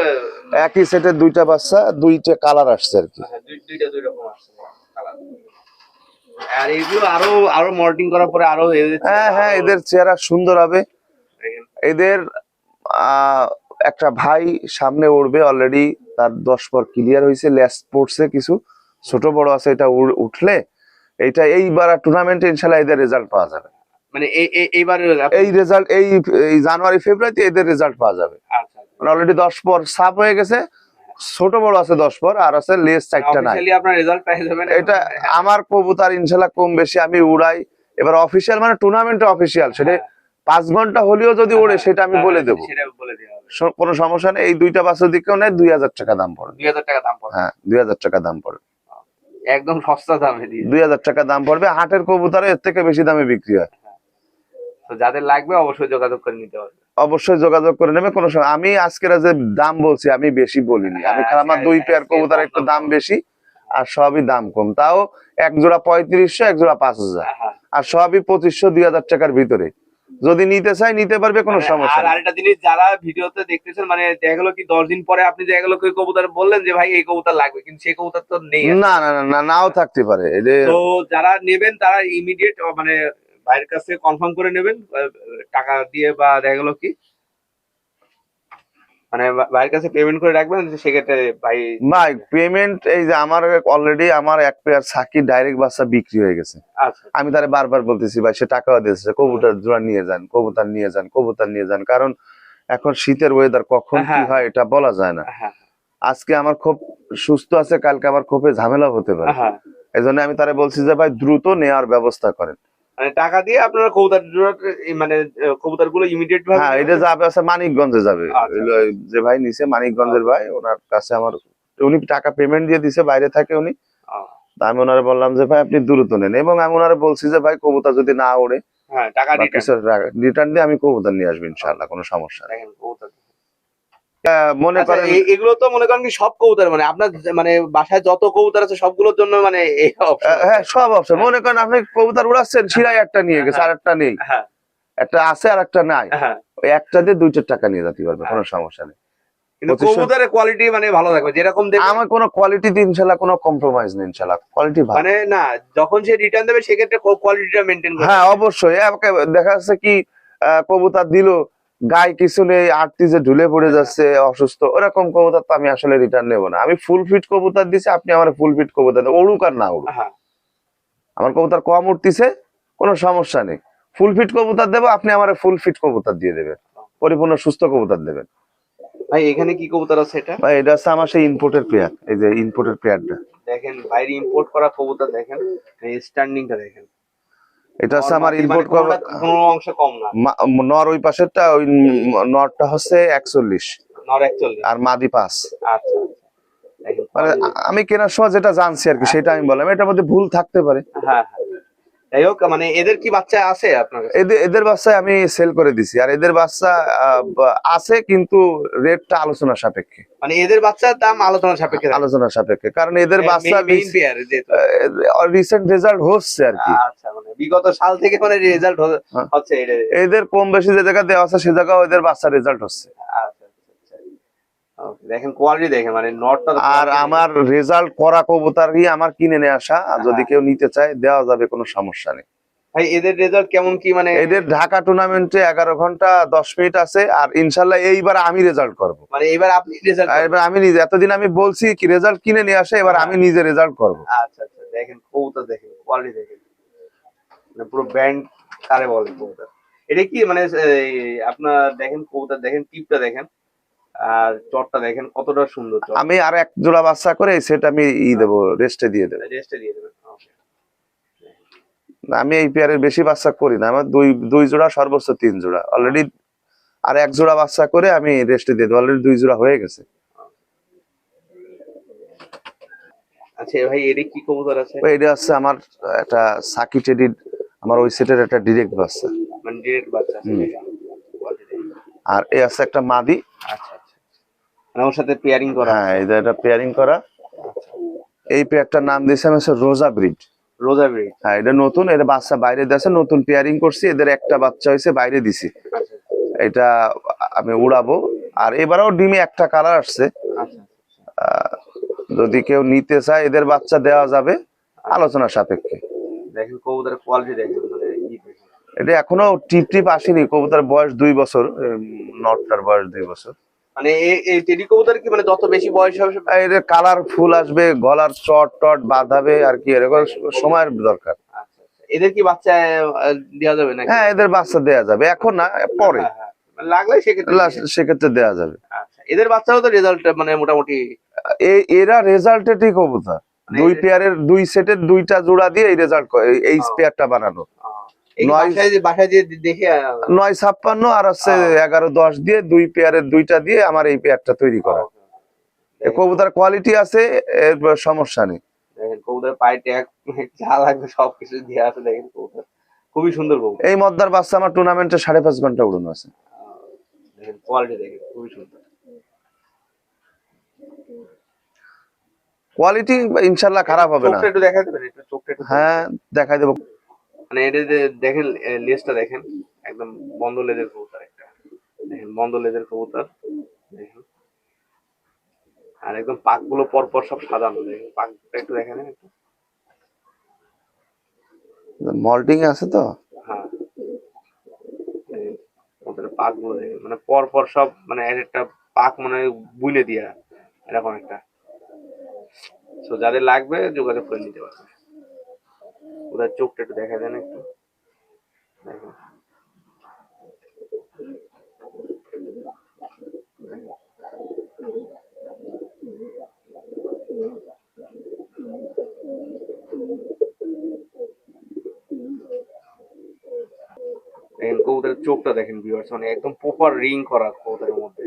Speaker 2: একই সেটের 2টা বাচ্চা, 2টা কালার আসছে আর কি।
Speaker 1: দুইটা দুই রকম আছে কালার। আর এগুলো আরো আরো মল্টিং করার পরে আরো
Speaker 2: হ্যাঁ হ্যাঁ, এদের চেহারা সুন্দর হবে।
Speaker 1: দেখেন
Speaker 2: এদের একটা ভাই সামনে উড়বে, অলরেডি তার 10 পর ক্লিয়ার হয়েছে, লেস পড়ছে, কিছু ছোট বড় আছে। এটা উঠলে এইটা এইবার টুর্নামেন্টে ইনশাল্লাহ এদের রেজাল্ট পাওয়া যাবে।
Speaker 1: মানে এইবার
Speaker 2: এই রেজাল্ট এই জানুয়ারি ফেব্রুয়ারিতে এদের রেজাল্ট পাওয়া যাবে।
Speaker 1: আচ্ছা,
Speaker 2: মানে অলরেডি 10 পর সাপ হয়ে গেছে, ছোট বড় আছে 10 পর, আর আছে লেস 4টা নাই।
Speaker 1: অফিশিয়ালি আপনার রেজাল্ট পেয়ে যাবেন।
Speaker 2: এটা আমার কবুতর ইনশাল্লাহ কম বেশি আমি উড়াই। এবার অফিসিয়াল মানে টুর্নামেন্টে অফিসিয়াল, সেটা 5 ঘন্টা হলেও যদি ওড়ে সেটা আমি বলে দেবো,
Speaker 1: সেটা বলে দেওয়া হবে।
Speaker 2: কোনো সমস্যা নেই। এই 2টা বাচ্চা দিকেও নেয় 2000 টাকা দাম পড়ে।
Speaker 1: 2000 টাকা দাম পড়বে।
Speaker 2: হ্যাঁ, 2000 টাকা দাম পড়ে,
Speaker 1: একদম সস্তা দামে দিয়ে।
Speaker 2: 2000 টাকা দাম পড়বে। হাটের কবুতরে এর থেকে বেশি দামে বিক্রি হয়।
Speaker 1: তো যাদের লাগবে অবশ্যই যোগাযোগ করে নিতে হবে।
Speaker 2: অবশ্যই যোগাযোগ করে নেবে, কোনো সময়। আমি আজকের যে দাম বলছি আমি বেশি বলিনি। আমি আমার 2 পেয়ার কবুতর একটু দাম বেশি, আর সবই দাম কম। তাও এক জোড়া 3500, এক জোড়া 5000। আর সবই 2500-2000 টাকার ভিতরে। যদি নিতে চাই নিতে পারবে, কোনো সমস্যা
Speaker 1: আর
Speaker 2: নেই।
Speaker 1: আরেকটা জিনিস, যারা ভিডিওতে দেখতেছেন মানে দেখা গেলো কি 10 দিন পরে আপনি দেখা গেলো কি কবুতর বললেন যে ভাই এই কবুতর লাগবে, কিন্তু সেই কবুতর তো নেই।
Speaker 2: না না না না, নাও থাকতে পারে।
Speaker 1: তো যারা নেবেন তারা ইমিডিয়েট মানে ভাইয়ের কাছে কনফার্ম করে নেবেন টাকা দিয়ে, বা দেখা গেলো কি মানে ভাইয়ের কাছে পেমেন্ট করে রাখবেন, সেক্ষেত্রে ভাই
Speaker 2: ভাই পেমেন্ট, এই যে আমার অলরেডি আমার এক পেয়ার সাকি ডাইরেক্ট বাচ্চা বিক্রি হয়ে গেছে।
Speaker 1: আচ্ছা
Speaker 2: আমি তারে বারবার বলতেছি ভাই, সে টাকাও দিয়েছে, কবুতর জোড়া নিয়ে যান, কবুতর নিয়ে যান, কবুতর নিয়ে যান, কারণ এখন শীতের ওয়েদার কখন কি
Speaker 1: হ্যাঁ,
Speaker 2: হয় এটা বলা যায় না।
Speaker 1: হ্যাঁ
Speaker 2: আজকে আমার খুব সুস্থ আছে, কালকে আবার খুবই ঝামেলা হতে পারে।
Speaker 1: হ্যাঁ,
Speaker 2: এই জন্য আমি তারে বলছি যে ভাই দ্রুত নেওয়ার ব্যবস্থা করেন।
Speaker 1: মানে টাকা দিয়ে আপনারা কবুতর মানে কবুতর গুলো ইমিডিয়েট ভাবে
Speaker 2: হ্যাঁ, এটা যাবে আছে মানিকগঞ্জে যাবে।
Speaker 1: আচ্ছা।
Speaker 2: ওই যে ভাই নিছে মানিকগঞ্জের ভাই, ওনার কাছে আমার, উনি টাকা পেমেন্ট দিয়ে দিছে, বাইরে থাকে উনি। তা আমি ওনারে বললাম যে ভাই আপনি দ্রুত নেন, এবং আমি ওনারে বলছি যে ভাই কবুতর যদি না ওড়ে
Speaker 1: হ্যাঁ টাকা
Speaker 2: বা কিছু রিটার্ন দিয়ে আমি কবুতর নিয়ে আসবো ইনশাআল্লাহ, কোনো সমস্যা নেই।
Speaker 1: দেখেন কবুতর
Speaker 2: মনে
Speaker 1: আচ্ছা,
Speaker 2: করেন
Speaker 1: এগুলো তো মনে করেন কি সব কবুতর মানে আপনার মানে বাসায় যত কবুতর আছে সবগুলোর জন্য মানে এই অপশন
Speaker 2: হ্যাঁ সব অপশন। মনে করেন আপনি কবুতর উড়াচ্ছেন, শিরাই একটা নিয়ে গেছে আর একটা নেই,
Speaker 1: হ্যাঁ
Speaker 2: একটা আছে আর একটা নাই,
Speaker 1: হ্যাঁ,
Speaker 2: ওই একটা দিয়ে 2-4 টাকা নিয়ে যেতে পারবে, কোনো সমস্যা নেই।
Speaker 1: কিন্তু
Speaker 2: 2500
Speaker 1: কবুতরের কোয়ালিটি মানে ভালো থাকবে যেরকম দেখবেন।
Speaker 2: আমার কোনো কোয়ালিটি দিয়ে ইনশাল্লাহ কোনো কম্প্রোমাইজ নেই, ইনশাল্লাহ কোয়ালিটি ভালো।
Speaker 1: মানে না, যখন সে রিটার্ন দেবে সেক্ষেত্রে কোয়ালিটিটা মেনটেন করবে।
Speaker 2: হ্যাঁ অবশ্যই। দেখা যাচ্ছে কি কবুতর দিল, গায়ে কিছু নেই, আটটিজে ঢুলে পড়ে যাচ্ছে, অসুস্থ, ওরকম কবুতর তো আমি আসলে রিটার্ন নেবো না। আমি ফুল ফিট কবুতর দিছি, আপনি আমার ফুল ফিট কবুতর দেন, উড়ুক আর না উড়ুক।
Speaker 1: হ্যাঁ
Speaker 2: আমার কবুতর কম উঠতিছে, কোনো সমস্যা নেই, ফুল ফিট কবুতর দেবো, আপনি আমার ফুল ফিট কবুতর দিয়ে দেবেন, পরিপূর্ণ সুস্থ কবুতর দেবেন।
Speaker 1: ভাই, এখানে কি কবুতর আছে এটা?
Speaker 2: ভাই এটা হচ্ছে আমার সেই ইম্পোর্টের পেয়ার, এই যে ইম্পোর্টের পেয়ারটা
Speaker 1: দেখেন বাইরে ইম্পোর্ট করা কবুতর, দেখেন স্ট্যান্ডিংটা দেখেন,
Speaker 2: এটা হচ্ছে আমার
Speaker 1: মানে
Speaker 2: ইম্পোর্ট করা।
Speaker 1: কোনো অংশ কম না।
Speaker 2: নর ওই পাশেরটা, ওই নরটা হচ্ছে 41
Speaker 1: নর 41
Speaker 2: আর মাদি 5।
Speaker 1: আচ্ছা দেখেন
Speaker 2: মানে আমি কেনার সময় যেটা জানছি আর কি, সেটা আমি বললাম, এটার মধ্যে ভুল থাকতে পারে।
Speaker 1: হ্যাঁ হ্যাঁ, যাই হোক মানে এদের কি বাচ্চা আছে আপনার কাছে?
Speaker 2: এদের বাচ্চা আমি সেল করে দিছি, আর এদের বাচ্চা আছে, কিন্তু রেটটা আলোচনা সাপেক্ষে।
Speaker 1: মানে এদের বাচ্চার দাম আলোচনা সাপেক্ষে,
Speaker 2: আলোচনা সাপেক্ষে, কারণ এদের বাচ্চা
Speaker 1: মেইন পেয়ার যেহেতু।
Speaker 2: রিসেন্ট রেজাল্ট হচ্ছে আর কি।
Speaker 1: আচ্ছা, মানে বিগত সাল থেকে মানে রেজাল্ট হচ্ছে
Speaker 2: এদের কম বেশি যে জায়গা দেওয়া আছে সে জায়গায় এদের বাচ্চা রেজাল্ট হচ্ছে।
Speaker 1: আচ্ছা আচ্ছা, ওকে দেখেন কোয়ালিটি দেখেন, মানে নটটা
Speaker 2: আর আমার রেজাল্ট করা কবুতরই আমার কিনে নিয়ে আসা, আর যদি কেউ নিতে চায় দেওয়া যাবে, কোনো সমস্যা নেই।
Speaker 1: ভাই এদের রেজাল্ট কেমন কি? মানে
Speaker 2: এদের ঢাকা টুর্নামেন্টে 11 ঘন্টা 10 মিনিট আছে, আর ইনশাল্লাহ এইবার আমি রেজাল্ট করব।
Speaker 1: মানে এবার আপনি রেজাল্ট,
Speaker 2: এবার আমি নিজে, এতদিন আমি বলছি কি রেজাল্ট কিনে নিয়ে আসে, এবার আমি নিজে রেজাল্ট করব।
Speaker 1: আচ্ছা আচ্ছা, দেখেন কবুতর দেখেন কোয়ালিটি দেখেন, মানে পুরো ব্যান্ড কারে বলে কবুতর। এটা কি মানে আপনার দেখেন কবুতর দেখেন, টিপটা দেখেন আর চটটা দেখেন কতটা সুন্দর চট।
Speaker 2: আমি আর এক জোড়া বাচ্চা করে সেটা আমি দেবো, রেস্টে দিয়ে দেবো।
Speaker 1: রেস্টে দিয়ে দেবেন। ওকে,
Speaker 2: আমি এই পেয়ারের বেশি বাচ্চা করি না, আমার দুই জোড়া, সর্বোচ্চ 3 জোড়া অলরেডি, আর এক জোড়া বাচ্চা করে আমি রেস্টে দিয়ে দেবো, অলরেডি 2 জোড়া হয়ে গেছে।
Speaker 1: আচ্ছা ভাই এটা কি কবুতর আছে?
Speaker 2: এটা হচ্ছে আমার একটা সাকি টেডি, আমার ওই সেটের একটা ডিরেক্ট বাচ্চা,
Speaker 1: মানে ডিরেক্ট বাচ্চা আছে দেখেন quality দেখেন।
Speaker 2: আর এই আছে একটা মাদি।
Speaker 1: আচ্ছা আচ্ছা, মানে ওর সাথে পেয়ারিং করা।
Speaker 2: হ্যাঁ, এটা পেয়ারিং করা। এই পেয়ারটার নাম দিয়েছে আমি হচ্ছে রোজা ব্রিড।
Speaker 1: রোজা ব্রিড।
Speaker 2: হ্যাঁ, এটা নতুন, এর বাচ্চা বাইরে দিয়েছে, নতুন পেয়ারিং করছি, এদের একটা বাচ্চা হয়েছে, বাইরে দিছি।
Speaker 1: আচ্ছা
Speaker 2: এটা আমি উড়াবো, আর এবারেও ডিমে একটা কালার আসছে।
Speaker 1: আচ্ছা,
Speaker 2: যদি কেউ নিতে চায় এদের বাচ্চা দেওয়া যাবে আলোচনা সাপেক্ষে।
Speaker 1: দেখেন কবুতরের কোয়ালিটি দেখেন, মানে দেখেন।
Speaker 2: এটা এখনো টিপ টিপ আসেনি, কবুতর বয়স 2 বছর, নটটার বয়স 2 বছর।
Speaker 1: মানে এই টেডি কবুতর কি মানে যত বেশি বয়স হবে
Speaker 2: এর কালার ফুল আসবে, গলার চট টট বাঁধাবে আর কি, এরকম সময়ের দরকার।
Speaker 1: আচ্ছা আচ্ছা, এদের কি বাচ্চা দেওয়া যাবে নাকি?
Speaker 2: হ্যাঁ, এদের বাচ্চা দেয়া যাবে, এখন না, পরে
Speaker 1: হ্যাঁ, হ্যাঁ, মানে লাগলে সেক্ষেত্রে
Speaker 2: সেক্ষেত্রে দেয়া যাবে।
Speaker 1: আচ্ছা, এদের বাচ্চাও তো রেজাল্ট মানে মোটামুটি
Speaker 2: এরা রেজাল্টেডই কবুতর, দুই পেয়ারের 2 সেটের 2টা জোড়া দিয়ে এই রেজাল্ট, এই পেয়ারটা বানানো।
Speaker 1: বাসায় যে দেখে
Speaker 2: 956 আর হচ্ছে 11-10 দিয়ে 2 পেয়ারের 2টা দিয়ে আমার এই পেয়ারটা তৈরি করা। কবুতর কোয়ালিটি আছে, এর সমস্যা নেই।
Speaker 1: দেখেন কবুতরের পায়ে ট্যাগ যা লাগবে সবকিছু দিয়ে আছে, দেখেন কবুতর খুবই সুন্দর কবুতর।
Speaker 2: এই মদ্দার বাচ্চা আমার টুর্নামেন্টে 5.5 ঘন্টা উড়ানো আছে।
Speaker 1: দেখেন কোয়ালিটি দেখেন খুবই সুন্দর।
Speaker 2: কোয়ালিটি ইনশাআল্লাহ খারাপ হবে না।
Speaker 1: চোখটা একটু দেখাই দেবেন, একটু চোখটা একটু।
Speaker 2: হ্যাঁ, দেখাই দেবো।
Speaker 1: মানে এটা যে দেখেন লেজটা দেখেন একদম বন্ধ লেজের কবুতর একটা, দেখেন বন্ধ লেজের কবুতর দেখেন। আর একদম পাক গুলো পরপর সব সাজানো, দেখেন পাকটা একটু দেখেন একটু।
Speaker 2: মল্টিং আছে তো।
Speaker 1: হ্যাঁ দেখেন, ওদের পাক গুলো দেখেন মানে পরপর সব মানে এক একটা পাক মানে বুনে দিয়া এরকম একটা। তো যাদের লাগবে যোগাযোগ করে নিতে পারবে। ওদের চোখটা একটু দেখা দেন একটু দেখেন। দেখেন কবুতরের চোখটা দেখেন ভিউয়ার্স, মানে একদম প্রপার রিং করা কবুতরের মধ্যে।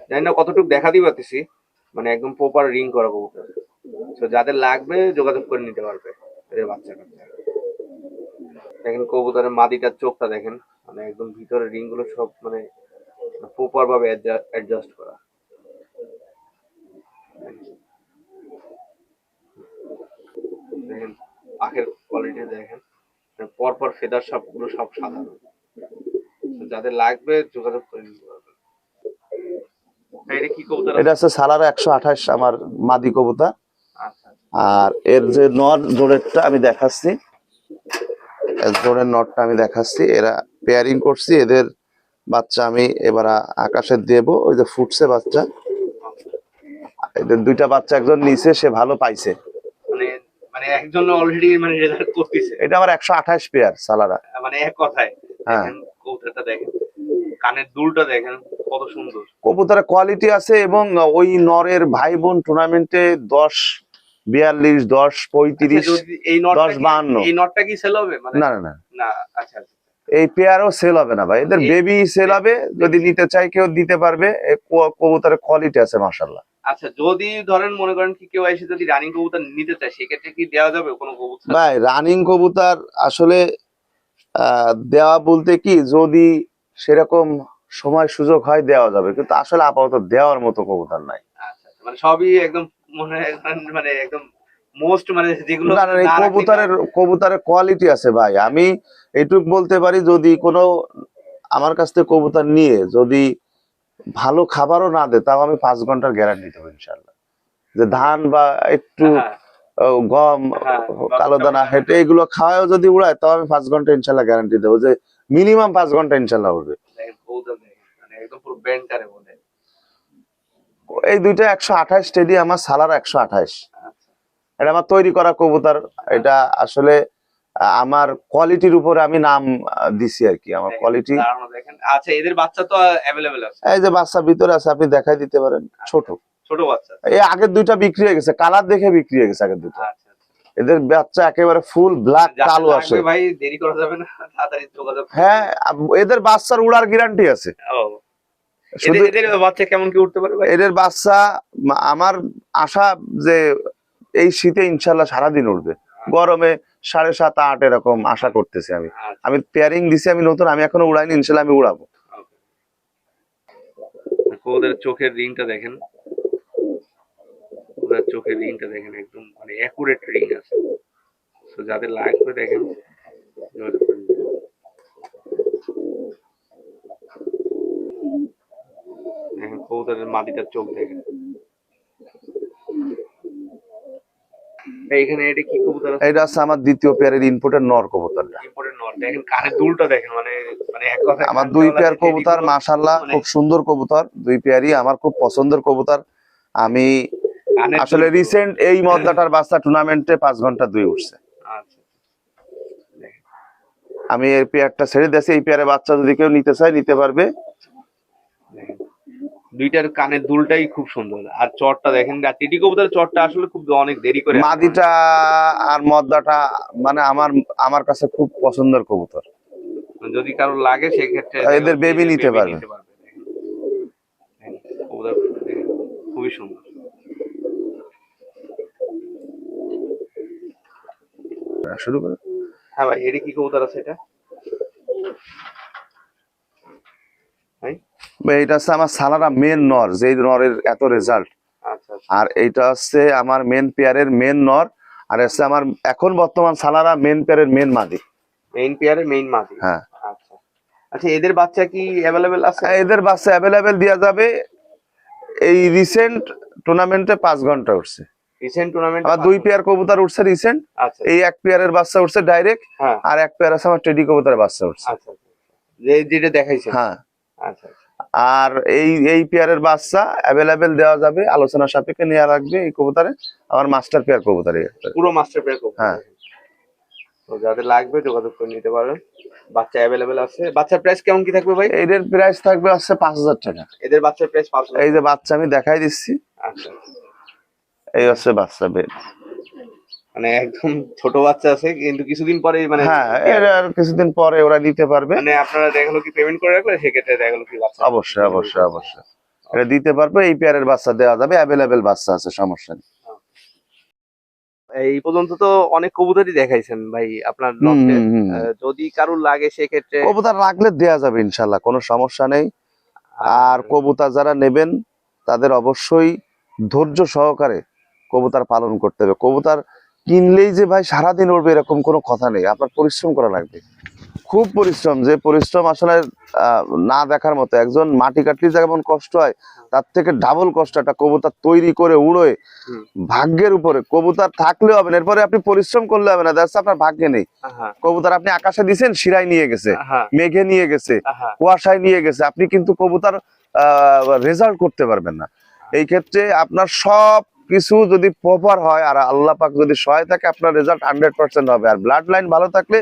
Speaker 1: জানি না কতটুকু দেখা দিই পারতেছি, মানে একদম প্রপার রিং করা কবুতর। তো যাদের লাগবে যোগাযোগ করে নিতে পারবে এদের বাচ্চা কাচ্চা। দেখেন কবুতরের মাদিটার চোখটা দেখেন, মানে একদম ভিতরে রিং গুলো সব মানে প্রপার ভাবে অ্যাডজাস্ট করা। দেখেন আখের কোয়ালিটি দেখেন, মানে পরপর ফেদার সবগুলো সব সাজানো। তো যাদের লাগবে যোগাযোগ করে নিতে পারবে। এটা কি কবুতর
Speaker 2: এটা আছে সালারা 128 আমার মাদি কবুতর।
Speaker 1: আচ্ছা
Speaker 2: আর এর যে নর জোড়েরটা আমি দেখাচ্ছি, এর জোড়ের নরটা আমি দেখাচ্ছি। এরা পেয়ারিং করছি, এদের বাচ্চা আমি এবার আকাশে দেব। ওই যে ফুটছে বাচ্চা, এদের দুইটা বাচ্চা একজন নিচে, সে ভালো পাইছে।
Speaker 1: মানে মানে একজন অলরেডি মানে রেজাল্ট করতেছে।
Speaker 2: এটা আমার 128 পেয়ার সালারা।
Speaker 1: মানে এক কথায়
Speaker 2: হ্যাঁ,
Speaker 1: দেখেন কবুতরটা দেখেন, কানের দুলটা দেখেন কত সুন্দর।
Speaker 2: কবুতরের কোয়ালিটি আছে। এবং ওই নরের ভাই বোন টুর্নামেন্টে 10 42 10
Speaker 1: আচ্ছা
Speaker 2: 35
Speaker 1: যদি এই নটটা
Speaker 2: 10 52।
Speaker 1: এই নটটা কি সেল হবে মানে?
Speaker 2: না না না,
Speaker 1: না আচ্ছা আচ্ছা
Speaker 2: এই পেয়ারও সেল হবে না ভাই, এদের বেবি সেল হবে। যদি নিতে চাই কেউ দিতে পারবে। কবুতরের কোয়ালিটি আছে মাশাআল্লাহ।
Speaker 1: আচ্ছা যদি ধরেন মনে করেন কি কেউ এসে যদি রানিং কবুতর নিতে চায় সেক্ষেত্রে কি দেওয়া যাবে কোনো কবুতর?
Speaker 2: ভাই রানিং কবুতর আসলে দেওয়া বলতে কি, যদি সেরকম সময় সুযোগ হয় দেওয়া যাবে, কিন্তু আসলে আপাতত দেওয়ার মতো কবুতর নাই।
Speaker 1: আচ্ছা আচ্ছা, মানে সবই একদম মনে হয় মানে একদম মোস্ট মানে যেগুলো
Speaker 2: না না, এই
Speaker 1: না রাখলে
Speaker 2: কবুতরের কোয়ালিটি আছে ভাই। আমি এইটুক বলতে পারি, যদি কোনো আমার কাছ থেকে কবুতর নিয়ে যদি ভালো খাবারও না দেয়, তাও আমি 5 ঘন্টার গ্যারান্টি দেবো ইনশাল্লাহ। যে ধান বা একটু
Speaker 1: হ্যাঁ
Speaker 2: গম,
Speaker 1: হ্যাঁ
Speaker 2: কালো দানা, হেঁটে এগুলো খাওয়াও যদি উড়ায়, তাও আমি 5 ঘন্টা ইনশাল্লাহ গ্যারান্টি দেবো যে মিনিমাম 5 ঘন্টা ইনশাল্লাহ উঠবে।
Speaker 1: দেখেন কবুতর দেখেন মানে একদম পুরো ব্যান্ডারে বলে।
Speaker 2: এই দুইটা 128 টেডি আমার সালারা 128।
Speaker 1: আচ্ছা
Speaker 2: এটা আমার তৈরি করা কবুতর। এটা আসলে আমার কোয়ালিটির উপরে আমি নাম দিছি আর কি, আমার
Speaker 1: দেখেন,
Speaker 2: কোয়ালিটি।
Speaker 1: দারুণ দেখেন। আচ্ছা এদের বাচ্চা তো অ্যাভেলেবেল আছে?
Speaker 2: এই যে বাচ্চা ভিতরে আছে, আপনি দেখাই দিতে পারেন, ছোট।
Speaker 1: ছোট বাচ্চা?
Speaker 2: এই আগের দুইটা বিক্রি হয়ে গেছে, কালার দেখে বিক্রি হয়ে গেছে আগের দুইটা।
Speaker 1: আচ্ছা আচ্ছা,
Speaker 2: এদের বাচ্চা একেবারে ফুল ব্ল্যাক
Speaker 1: যাদের
Speaker 2: কালো
Speaker 1: লাগবে
Speaker 2: আসে।
Speaker 1: ভাই দেরি করা যাবে না, তাড়াতাড়ি যোগাযোগ করুন।
Speaker 2: হ্যাঁ, এদের বাচ্চার উড়ার গ্যারান্টি আছে।
Speaker 1: ও
Speaker 2: শুধু
Speaker 1: এদের বাচ্চা কেমন কি উঠতে পারে ভাই?
Speaker 2: এদের বাচ্চা আমার আশা যে এই শীতে ইনশাল্লাহ সারাদিন উঠবে। গরমে 7.5 8 এরকম আশা করতেছি আমি।
Speaker 1: আচ্ছা,
Speaker 2: আমি পেয়ারিং দিছি, আমি নতুন, আমি এখনো উড়াইনি, ইনশাল্লাহ আমি উড়াবো।
Speaker 1: okay. ওদের চোখের রিংটা দেখেন, ওদের চোখের রিংটা দেখেন একদম মানে অ্যাকুরেট রিং আছে। তো যাদের লাগবে দেখেন যোগাযোগ করে নিতে হবে। দেখেন কবুতরের মাদিটার চোখ দেখেন। এইখানে এটা কি কবুতর আছে?
Speaker 2: এটা আছে আমার দ্বিতীয় পেয়ারের ইনপুটের নর কবুতরটা।
Speaker 1: ইম্পোর্টেন্ট নট দেখেন, কানের দুলটা দেখেন মানে মানে এক কথায়
Speaker 2: আমার
Speaker 1: কানটা
Speaker 2: 2
Speaker 1: ওলা
Speaker 2: পেয়ার
Speaker 1: যে
Speaker 2: কবুতর
Speaker 1: টেডিগুলো
Speaker 2: মাশাআল্লাহ,
Speaker 1: মানে
Speaker 2: খুব সুন্দর কবুতর। 2 পেয়ারই আমার খুব পছন্দের কবুতর। আমি
Speaker 1: কানের
Speaker 2: আসলে
Speaker 1: দুলগুলো।
Speaker 2: রিসেন্ট এই মদ্দাটার বাচ্চা টুর্নামেন্টে 5 ঘন্টা 2 উঠছে।
Speaker 1: আচ্ছা দেখেন
Speaker 2: আমি এই পেয়ারটা ছেড়ে দিয়েছি। এই পেয়ারের বাচ্চা যদি কেউ নিতে চায় নিতে পারবে।
Speaker 1: দেখেন দুইটার কানের দুলটাই খুব সুন্দর। আর চটটা দেখেন, আর টিটি কবুতরের চটটা আসলে খুব অনেক দেরি করে আসে।
Speaker 2: মাদিটা আর মদ্দাটা মানে আমার আমার কাছে খুব পছন্দের কবুতর।
Speaker 1: যদি কারো লাগে সেক্ষেত্রে
Speaker 2: এদের বেবি নিতে পারবে।
Speaker 1: দেখেন কবুতর দেখেন, খুবই সুন্দর।
Speaker 2: শুরু করে
Speaker 1: হ্যাঁ ভাই এটা কি কবুতর আছে এটা ভাই?
Speaker 2: এইটা হচ্ছে আমার সালারা মেন নর, যেই নরের এত রেজাল্ট।
Speaker 1: আচ্ছা আচ্ছা
Speaker 2: আর এইটা হচ্ছে আমার মেন পেয়ারের মেন নর। আর হচ্ছে আমার এখন বর্তমান সালারা মেন পেয়ারের মেন মাদি।
Speaker 1: মেইন পেয়ারে মেইন মাদি।
Speaker 2: হ্যাঁ।
Speaker 1: আচ্ছা আচ্ছা, এদের বাচ্চা কি অ্যাভেলেবেল আছে?
Speaker 2: এদের বাচ্চা অ্যাভেলেবেল দেওয়া যাবে। এই রিসেন্ট টুর্নামেন্টে 5 ঘন্টা উঠছে।
Speaker 1: রিসেন্ট টুর্নামেন্ট
Speaker 2: আমার 2 পেয়ার কবুতর উঠছে রিসেন্ট।
Speaker 1: আচ্ছা
Speaker 2: এই এক পেয়ারের বাচ্চা উঠছে ডাইরেক্ট,
Speaker 1: হ্যাঁ
Speaker 2: আর এক পেয়ার আছে আমার টেডি কবুতরের বাচ্চা উঠছে।
Speaker 1: আচ্ছা যেটা দেখাইছেন।
Speaker 2: হ্যাঁ।
Speaker 1: আচ্ছা
Speaker 2: আর এই পেয়ারের বাচ্চা অ্যাভেলেবেল দেওয়া যাবে, আলোচনা সাপেক্ষে নেওয়া লাগবে। এই কবুতরে আমার মাস্টার পেয়ার কবুতরে
Speaker 1: পুরো মাস্টার পেয়ার কবুতর।
Speaker 2: হ্যাঁ।
Speaker 1: তো যাদের লাগবে যোগাযোগ করে নিতে পারেন, বাচ্চা অ্যাভেলেবেল আছে। বাচ্চার প্রাইস কেমন কি থাকবে ভাই?
Speaker 2: এদের প্রাইস থাকবে হচ্ছে 5,000 টাকা।
Speaker 1: এদের বাচ্চার প্রাইস 5,000।
Speaker 2: এই যে বাচ্চা আমি দেখাই দিচ্ছি,
Speaker 1: আচ্ছা
Speaker 2: এই হচ্ছে বাচ্চা বেড।
Speaker 1: মানে একদম ছোট বাচ্চা আছে কিন্তু কিছুদিন পরে মানে
Speaker 2: হ্যাঁ, এর আর কিছুদিন পরে ওরা নিতে পারবে।
Speaker 1: মানে আপনারা দেখালো কি পেমেন্ট করে রাখলে সেক্ষেত্রে দেখালো কি বাচ্চা
Speaker 2: অবশ্যই অবশ্যই অবশ্যই এটা দিতে পারবে। এই পেয়ারের বাচ্চা দেওয়া যাবে, অ্যাভেলেবেল বাচ্চা আছে, সমস্যা নেই।
Speaker 1: এই পর্যন্ত তো অনেক কবুতরই দেখাইছেন ভাই আপনার লফটে। যদি কারোর লাগে সেক্ষেত্রে
Speaker 2: কবুতর রাখলে দেয়া যাবে ইনশাল্লাহ, কোনো সমস্যা নেই। আর কবুতর যারা নেবেন তাদের অবশ্যই ধৈর্য সহকারে কবুতর পালন করতে হবে। কবুতর কিনলেই যে ভাই সারাদিন উড়বে এরকম কোনো কথা নেই, আপনার পরিশ্রম করা লাগবে, খুব পরিশ্রম। যে পরিশ্রম আসলে না দেখার মতো। একজন মাটি কাটলে যেমন কষ্ট হয়, তার থেকে ডাবল কষ্ট একটা কবুতর তৈরি করে উড়োয়। ভাগ্যের উপরে কবুতর থাকলে হবে না, এরপরে আপনি পরিশ্রম করলে হবে না, দ্যাটস আপনার ভাগ্যে নেই। কবুতর আপনি আকাশে দিয়েছেন, শিরায় নিয়ে গেছে, মেঘে নিয়ে গেছে, কুয়াশায় নিয়ে গেছে, আপনি কিন্তু কবুতর রেজাল্ট করতে পারবেন না। এই ক্ষেত্রে আপনার সব কিছু যদি প্রপার হয় আর আল্লাহ পাক যদি সহায় থাকে, আপনার রেজাল্ট 100% হবে। আর ব্লাড লাইন ভালো থাকলে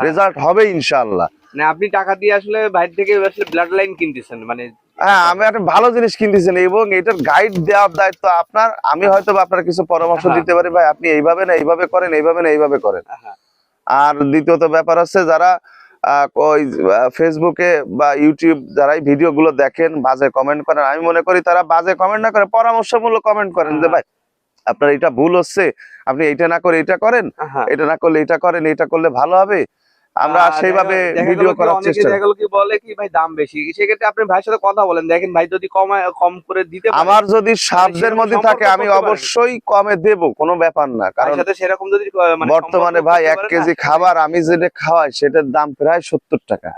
Speaker 2: রেজাল্ট হবে ইনশাআল্লাহ।
Speaker 1: মানে আপনি টাকা দিয়ে আসলে বাইরে থেকে আসলে ব্লাড লাইন কিনতেছেন, মানে
Speaker 2: হ্যাঁ, আমি একটা ভালো জিনিস কিনতেছেন এবং এটার গাইড দেওয়ার দায়িত্ব আপনার। আমি হয়তো আপনার কিছু পরামর্শ দিতে পারি, ভাই আপনি এইভাবে না এইভাবে করেন, এইভাবে না এইভাবে করেন। আর দ্বিতীয়ত ব্যাপার আছে, যারা ওই ফেসবুকে বা ইউটিউব যারা এই ভিডিও গুলো দেখেন বাজে কমেন্ট করেন, আমি মনে করি তারা বাজে কমেন্ট না করে পরামর্শমূলক কমেন্ট করেন যে ভাই আপনার এটা ভুল হচ্ছে, আপনি এটা না করে এটা করেন, এটা না করলে এটা করেন, এটা করলে ভালো হবে। আমরা সেইভাবে ভিডিও করার চেষ্টা করি।
Speaker 1: দেখা গেল কি বলে কি ভাই দাম বেশি, সেক্ষেত্রে আপনি ভাইয়ের সাথে কথা বলেন, দেখেন ভাই যদি কম করে দিতে পারে,
Speaker 2: আমার যদি সাধ্যের মধ্যে থাকে আমি অবশ্যই কমে দেব, কোনো ব্যাপার না। কারণ
Speaker 1: সাথে সেরকম যদি
Speaker 2: বর্তমানে ভাই 1 কেজি খাবার আমি যেটা খাওয়াই সেটার দাম প্রায় 70 টাকা।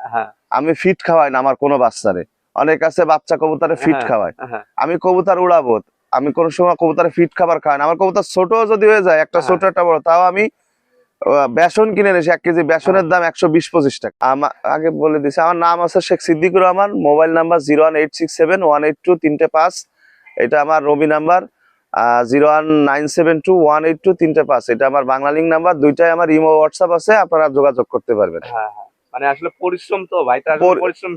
Speaker 2: আমি ফিট খাওয়াই না আমার কোনো বাচ্চারে, অনেক আছে বাচ্চা কবুতরে ফিট খাওয়ায়, আমি কবুতর উড়াবো, আমি কোন সময় কবুতরে ফিট খাবার খাওয়াই না। আমার কবুতর ছোট যদি হয়ে যায়, একটা ছোট একটা বড়, তাও আমি বেসন কিনে এনেছি। 1 কেজি বেসনের দাম 120-25 টাকা। আগে বলে দিছি, আমার নাম আছে শেখ সিদ্দিকুর রহমান, মোবাইল নাম্বার 01867182335। এটা আমার রবি নাম্বার 01972182335। এটা আমার বাংলা লিঙ্ক নাম্বার, দুইটাই আমার ইমো হোয়াটসঅ্যাপ আছে, আপনারা যোগাযোগ করতে পারবেন।
Speaker 1: মানে আসলে পরিশ্রম তো ভাই, তার পরিশ্রম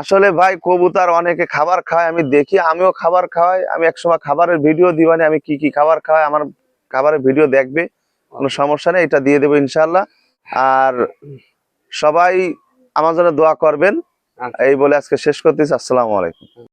Speaker 2: আসলে ভাই কবুতর অনেকে খাবার খায়, আমি দেখি, আমিও খাবার খাওয়াই। আমি একসময় খাবারের ভিডিও দিবানি, আমি কি কি খাবার খাওয়াই, আমার খাবারের ভিডিও দেখবে, কোনো সমস্যা নেই, এটা দিয়ে দেবো ইনশাআল্লাহ। আর সবাই আমার জন্য দোয়া করবেন, এই বলে আজকে শেষ করতেছি। আসসালামু আলাইকুম।